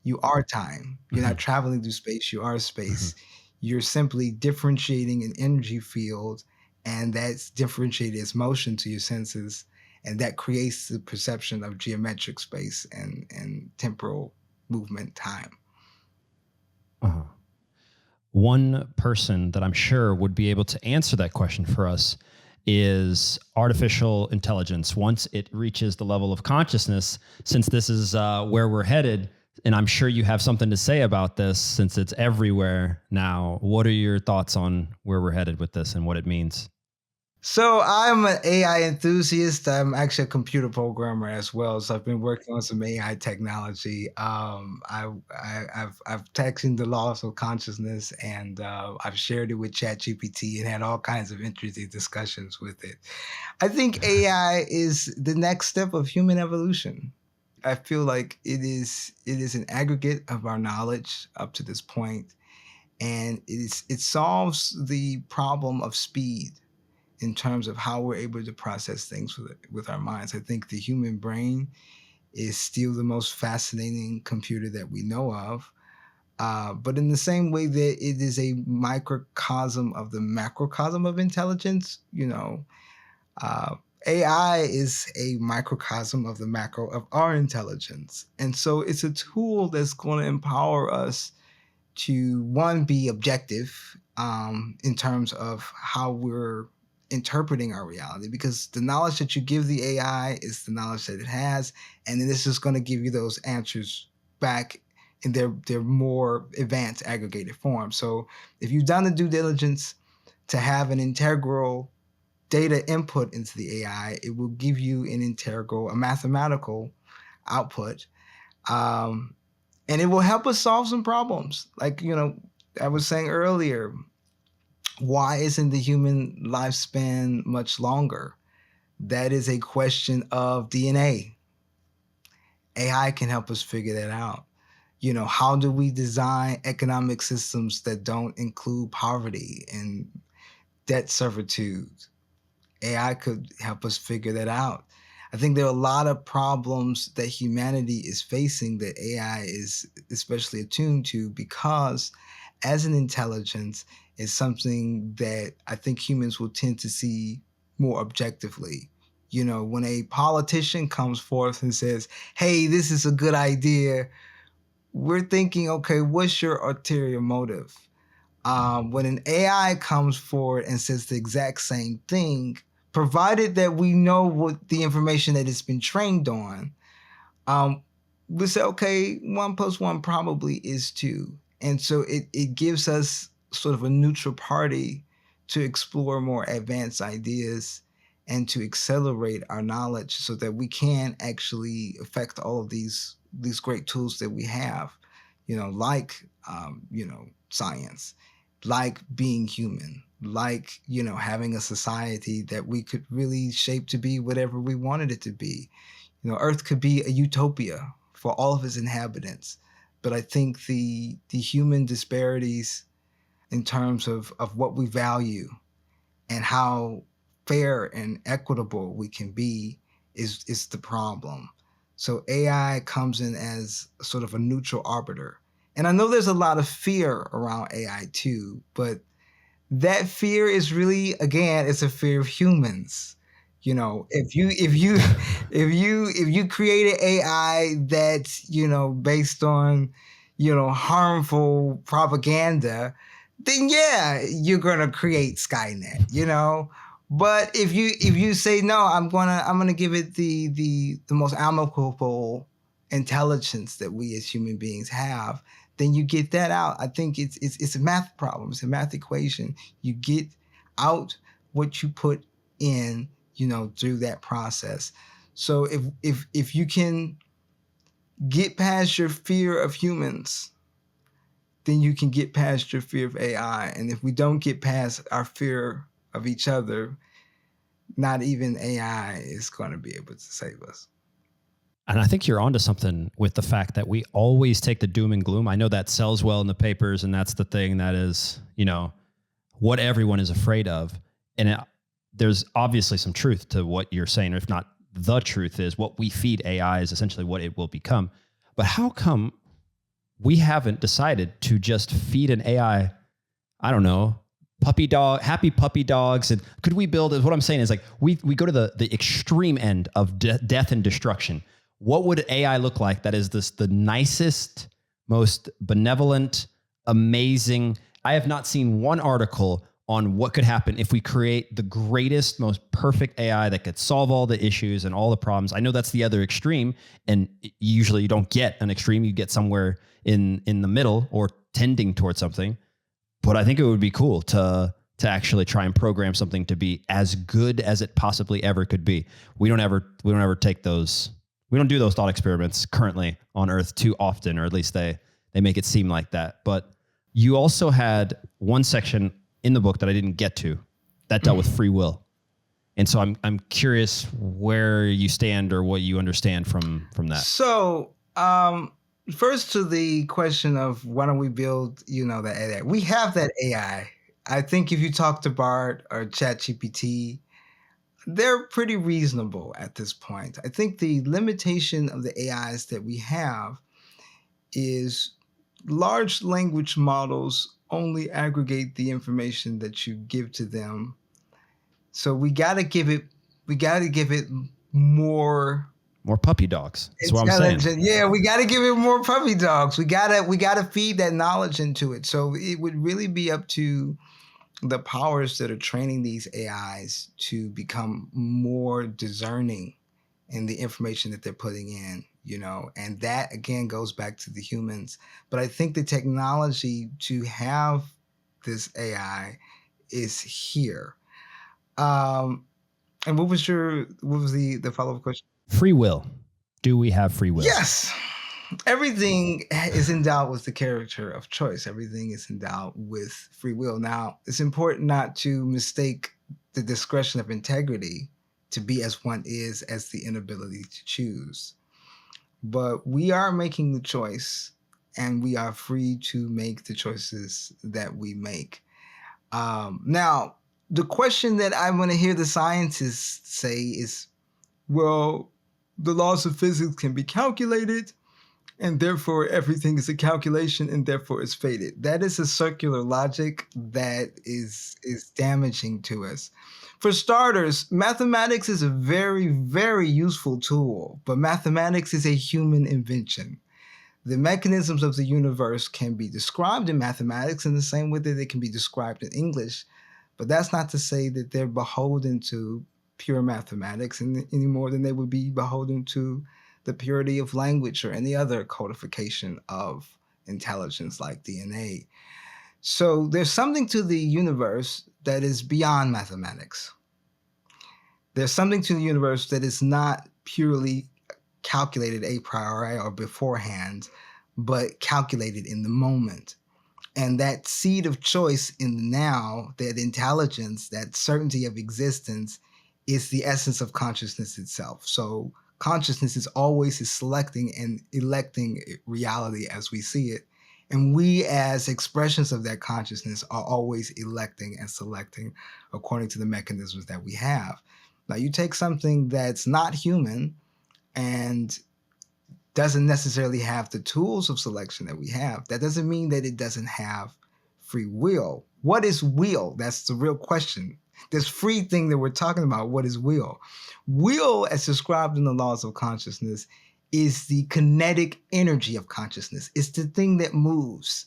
You are time. You're not traveling through space. You are space. You're simply differentiating an energy field, and that's differentiated as motion to your senses, and that creates the perception of geometric space and temporal movement time. Uh-huh. One person that I'm sure would be able to answer that question for us is artificial intelligence. Once it reaches the level of consciousness, since this is where we're headed, and I'm sure you have something to say about this since it's everywhere now. What are your thoughts on where we're headed with this and what it means? So I'm an AI enthusiast. I'm actually a computer programmer as well. So I've been working on some AI technology. I've taken the laws of consciousness, and I've shared it with ChatGPT and had all kinds of interesting discussions with it. I think AI is the next step of human evolution. I feel like it is an aggregate of our knowledge up to this point, and it solves the problem of speed in terms of how we're able to process things with our minds. I think the human brain is still the most fascinating computer that we know of. But in the same way that it is a microcosm of the macrocosm of intelligence, AI is a microcosm of the macro of our intelligence. And so it's a tool that's going to empower us to, one, be objective in terms of how we're interpreting our reality, because the knowledge that you give the AI is the knowledge that it has, and then it's just going to give you those answers back in their more advanced aggregated form. So if you've done the due diligence to have an integral data input into the AI, it will give you an integral, a mathematical output. And it will help us solve some problems. Like, I was saying earlier, why isn't the human lifespan much longer? That is a question of DNA. AI can help us figure that out. How do we design economic systems that don't include poverty and debt servitude? AI could help us figure that out. I think there are a lot of problems that humanity is facing that AI is especially attuned to, because as an intelligence is something that I think humans will tend to see more objectively. When a politician comes forth and says, hey, this is a good idea, we're thinking, okay, what's your ulterior motive? When an AI comes forward and says the exact same thing, provided that we know what the information that it's been trained on, we say, okay, 1 + 1 probably is 2. And so it gives us sort of a neutral party to explore more advanced ideas and to accelerate our knowledge so that we can actually affect all of these great tools that we have, like, science, like being human, like, having a society that we could really shape to be whatever we wanted it to be. Earth could be a utopia for all of its inhabitants. But I think the human disparities in terms of what we value and how fair and equitable we can be is the problem. So AI comes in as sort of a neutral arbiter. And I know there's a lot of fear around AI too, but that fear is really, again, it's a fear of humans. You know, if you create an AI that's, based on, harmful propaganda, then yeah, you're gonna create Skynet. But if you say no, I'm gonna give it the most amicable intelligence that we as human beings have, then you get that out. I think it's a math problem. It's a math equation. You get out what you put in, through that process. So if you can get past your fear of humans, then you can get past your fear of AI. And if we don't get past our fear of each other, not even AI is going to be able to save us. And I think you're onto something with the fact that we always take the doom and gloom. I know that sells well in the papers, and that's the thing that is, what everyone is afraid of. And there's obviously some truth to what you're saying, or if not the truth is what we feed AI is essentially what it will become. But how come we haven't decided to just feed an AI, I don't know, happy puppy dogs? And could we build, what I'm saying is like, we go to the extreme end of death and destruction. What would AI look like that is the nicest, most benevolent, amazing? I have not seen one article on what could happen if we create the greatest, most perfect AI that could solve all the issues and all the problems. I know that's the other extreme, and usually you don't get an extreme, you get somewhere in the middle or tending towards something. But I think it would be cool to actually try and program something to be as good as it possibly ever could be. We don't ever take those. We don't do those thought experiments currently on Earth too often, or at least they make it seem like that. But you also had one section in the book that I didn't get to that dealt with free will. And so I'm curious where you stand or what you understand from that. So, first to the question of why don't we build, the AI? We have that AI. I think if you talk to Bard or ChatGPT, they're pretty reasonable at this point. I think the limitation of the AIs that we have is large language models only aggregate the information that you give to them. So we got to give it more puppy dogs. That's what I'm saying. Yeah, we got to give it more puppy dogs. We got to feed that knowledge into it. So it would really be up to the powers that are training these AIs to become more discerning in the information that they're putting in, and that again goes back to the humans. But I think the technology to have this AI is here. And what was the follow-up question? Free will. Do we have free will? Yes. Everything is endowed with the character of choice. Everything is endowed with free will. Now, it's important not to mistake the discretion of integrity to be as one is as the inability to choose. But we are making the choice, and we are free to make the choices that we make. Now, the question that I want to hear the scientists say is, well, the laws of physics can be calculated, and therefore everything is a calculation, and therefore it's fated. That is a circular logic that is damaging to us. For starters, mathematics is a very, very useful tool, but mathematics is a human invention. The mechanisms of the universe can be described in mathematics in the same way that they can be described in English, but that's not to say that they're beholden to pure mathematics any more than they would be beholden to the purity of language or any other codification of intelligence like DNA. So there's something to the universe that is beyond mathematics. There's something to the universe that is not purely calculated a priori or beforehand, but calculated in the moment. And that seed of choice in the now, that intelligence, that certainty of existence, is the essence of consciousness itself. So consciousness is always selecting and electing reality as we see it. And we as expressions of that consciousness are always electing and selecting according to the mechanisms that we have. Now you take something that's not human and doesn't necessarily have the tools of selection that we have. That doesn't mean that it doesn't have free will. What is will? That's the real question. This free thing that we're talking about, what is will? Will, as described in the laws of consciousness, is the kinetic energy of consciousness. It's the thing that moves.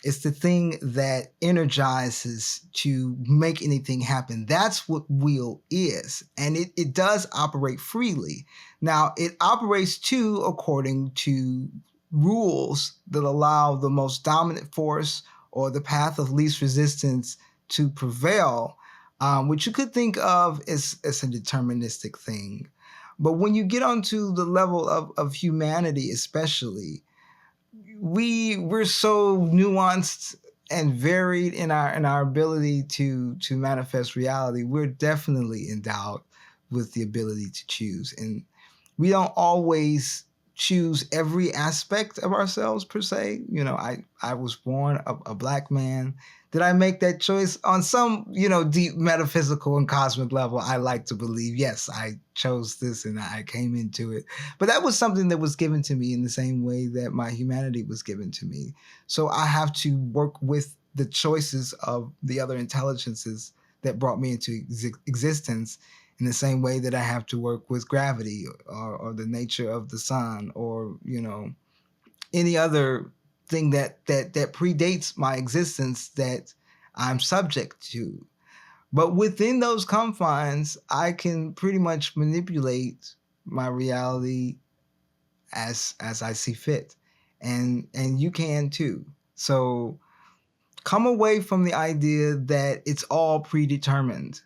It's the thing that energizes to make anything happen. That's what will is. And it does operate freely. Now, it operates too according to rules that allow the most dominant force or the path of least resistance to prevail, which you could think of as a deterministic thing. But when you get onto the level of humanity, especially, we're so nuanced and varied in our ability to manifest reality. We're definitely endowed with the ability to choose, and we don't always choose every aspect of ourselves per se. You know, I was born a black man. Did I make that choice on some, deep metaphysical and cosmic level? I like to believe, yes, I chose this and I came into it. But that was something that was given to me in the same way that my humanity was given to me. So I have to work with the choices of the other intelligences that brought me into existence in the same way that I have to work with gravity or the nature of the sun or, any other thing that predates my existence that I'm subject to. But within those confines, I can pretty much manipulate my reality as I see fit. And you can too. So come away from the idea that it's all predetermined,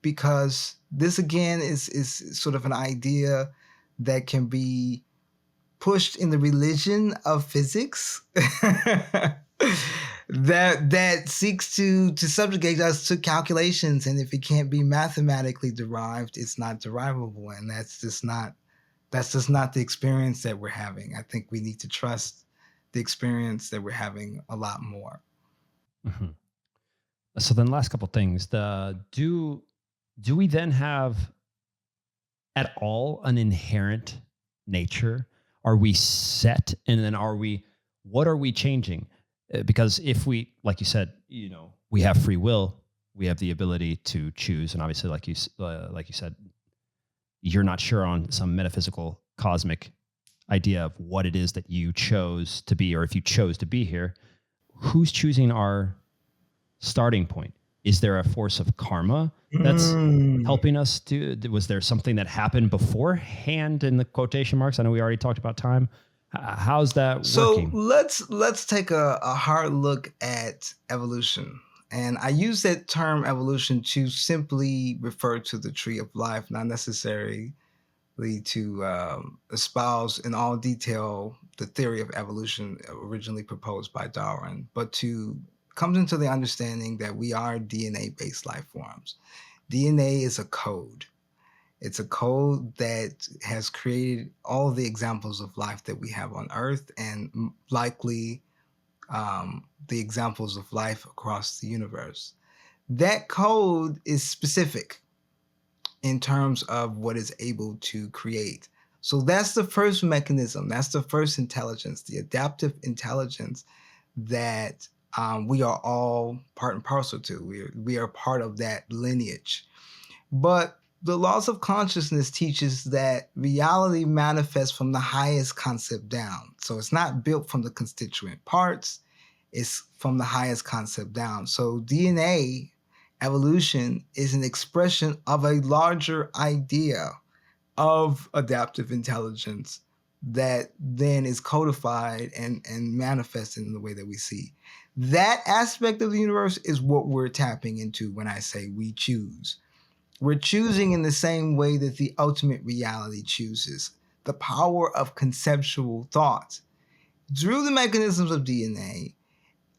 because this again is sort of an idea that can be pushed in the religion of physics that seeks to subjugate us to calculations, and if it can't be mathematically derived, it's not derivable, and that's just not the experience that we're having. I think we need to trust the experience that we're having a lot more. Mm-hmm. So then, last couple of things. Do we then have at all an inherent nature? Are we set, and then what are we changing? Because if we, like you said, we have free will, we have the ability to choose, and obviously, like you said, you're not sure on some metaphysical cosmic idea of what it is that you chose to be, or if you chose to be here. Who's choosing our starting point? Is there a force of karma that's helping us to? Was there something that happened beforehand in the quotation marks? I know we already talked about time. How's that working? So let's take a hard look at evolution. And I use that term evolution to simply refer to the tree of life, not necessarily to espouse in all detail the theory of evolution originally proposed by Darwin, but to come into the understanding that we are DNA-based life forms. DNA is a code. It's a code that has created all of the examples of life that we have on Earth, and likely the examples of life across the universe. That code is specific in terms of what it's able to create. So that's the first mechanism. That's the first intelligence, the adaptive intelligence that we are all part and parcel to. We are part of that lineage. But the laws of consciousness teaches that reality manifests from the highest concept down. So it's not built from the constituent parts, it's from the highest concept down. So DNA evolution is an expression of a larger idea of adaptive intelligence that then is codified and manifested in the way that we see. That aspect of the universe is what we're tapping into when I say we choose. We're choosing in the same way that the ultimate reality chooses, the power of conceptual thought through the mechanisms of DNA,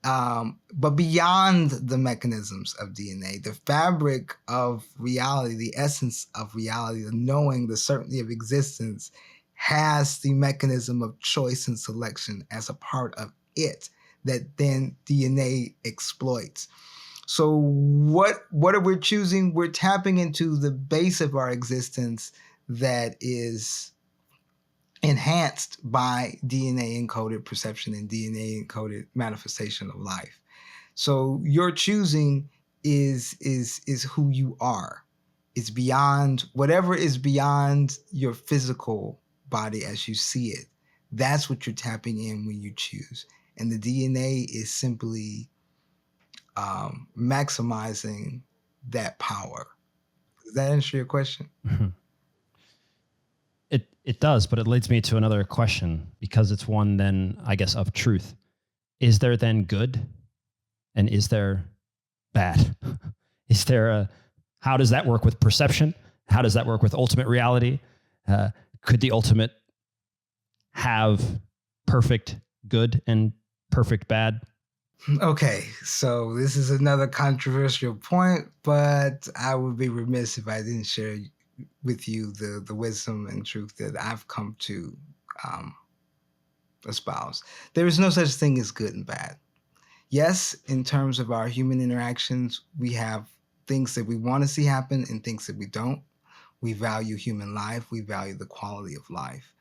but beyond the mechanisms of DNA, the fabric of reality, the essence of reality, the knowing, the certainty of existence has the mechanism of choice and selection as a part of it that then DNA exploits. So what are we choosing? We're tapping into the base of our existence that is enhanced by DNA encoded perception and DNA encoded manifestation of life. So your choosing is who you are. It's beyond whatever is beyond your physical body as you see it. That's what you're tapping in when you choose. And the DNA is simply maximizing that power. Does that answer your question? It does, but it leads me to another question, because it's one then, I guess, of truth. Is there then good and is there bad? Is there how does that work with perception? How does that work with ultimate reality? Could the ultimate have perfect good and perfect bad? Okay, so this is another controversial point, but I would be remiss if I didn't share with you the wisdom and truth that I've come to espouse. There is no such thing as good and bad. Yes, in terms of our human interactions, we have things that we want to see happen and things that we don't. We value human life. We value the quality of life.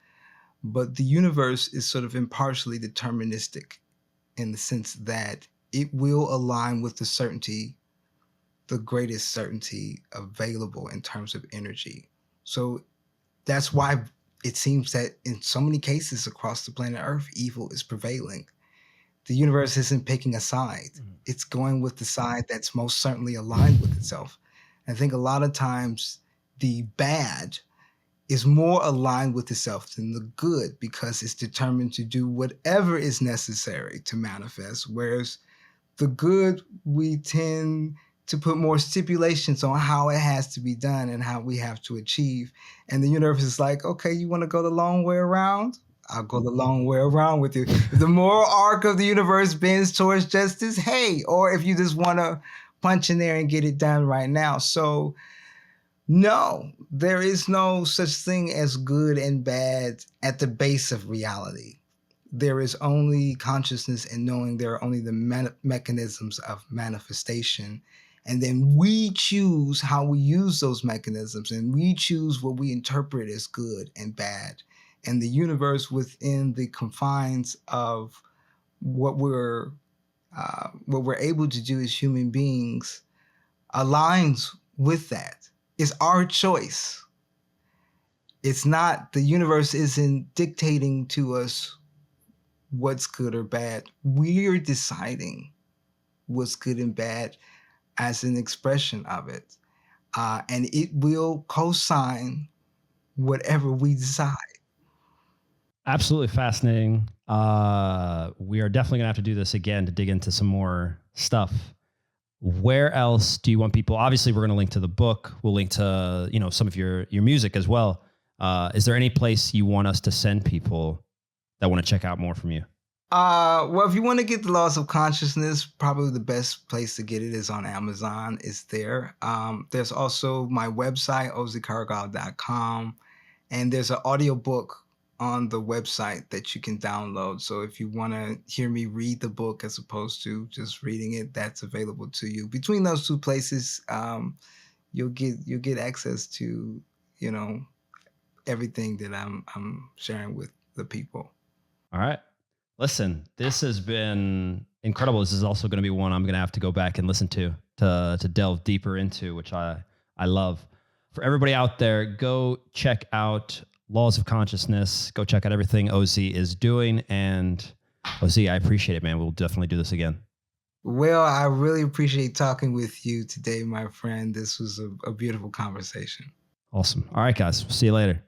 But the universe is sort of impartially deterministic in the sense that it will align with the certainty, the greatest certainty available in terms of energy. So that's why it seems that in so many cases across the planet Earth, evil is prevailing. The universe isn't picking a side. It's going with the side that's most certainly aligned with itself. I think a lot of times the bad is more aligned with itself than the good because it's determined to do whatever is necessary to manifest, whereas the good, we tend to put more stipulations on how it has to be done and how we have to achieve. And the universe is like, okay, you want to go the long way around? I'll go the long way around with you. If the moral arc of the universe bends towards justice, hey, or if you just want to punch in there and get it done right now. So no, there is no such thing as good and bad at the base of reality. There is only consciousness and knowing there are only the mechanisms of manifestation. And then we choose how we use those mechanisms, and we choose what we interpret as good and bad. And the universe within the confines of what we're able to do as human beings aligns with that. It's our choice. It's not, the universe isn't dictating to us what's good or bad. We're deciding what's good and bad as an expression of it. And it will co-sign whatever we decide. Absolutely fascinating. We are definitely going to have to do this again to dig into some more stuff. Where else do you want people? Obviously, we're going to link to the book. We'll link to, some of your music as well. Is there any place you want us to send people that want to check out more from you? Well, if you want to get the Laws of Consciousness, probably the best place to get it is on Amazon. It's there. There's also my website, oziecargile.com, and there's an audiobook on the website that you can download. So if you want to hear me read the book as opposed to just reading it, that's available to you. Between those two places, you'll get access to, everything that I'm sharing with the people. All right. Listen, this has been incredible. This is also going to be one I'm going to have to go back and listen to delve deeper into, which I love. For everybody out there, go check out Laws of Consciousness. Go check out everything Ozie is doing. And Ozie, I appreciate it, man. We'll definitely do this again. Well, I really appreciate talking with you today, my friend. This was a beautiful conversation. Awesome. All right, guys. We'll see you later.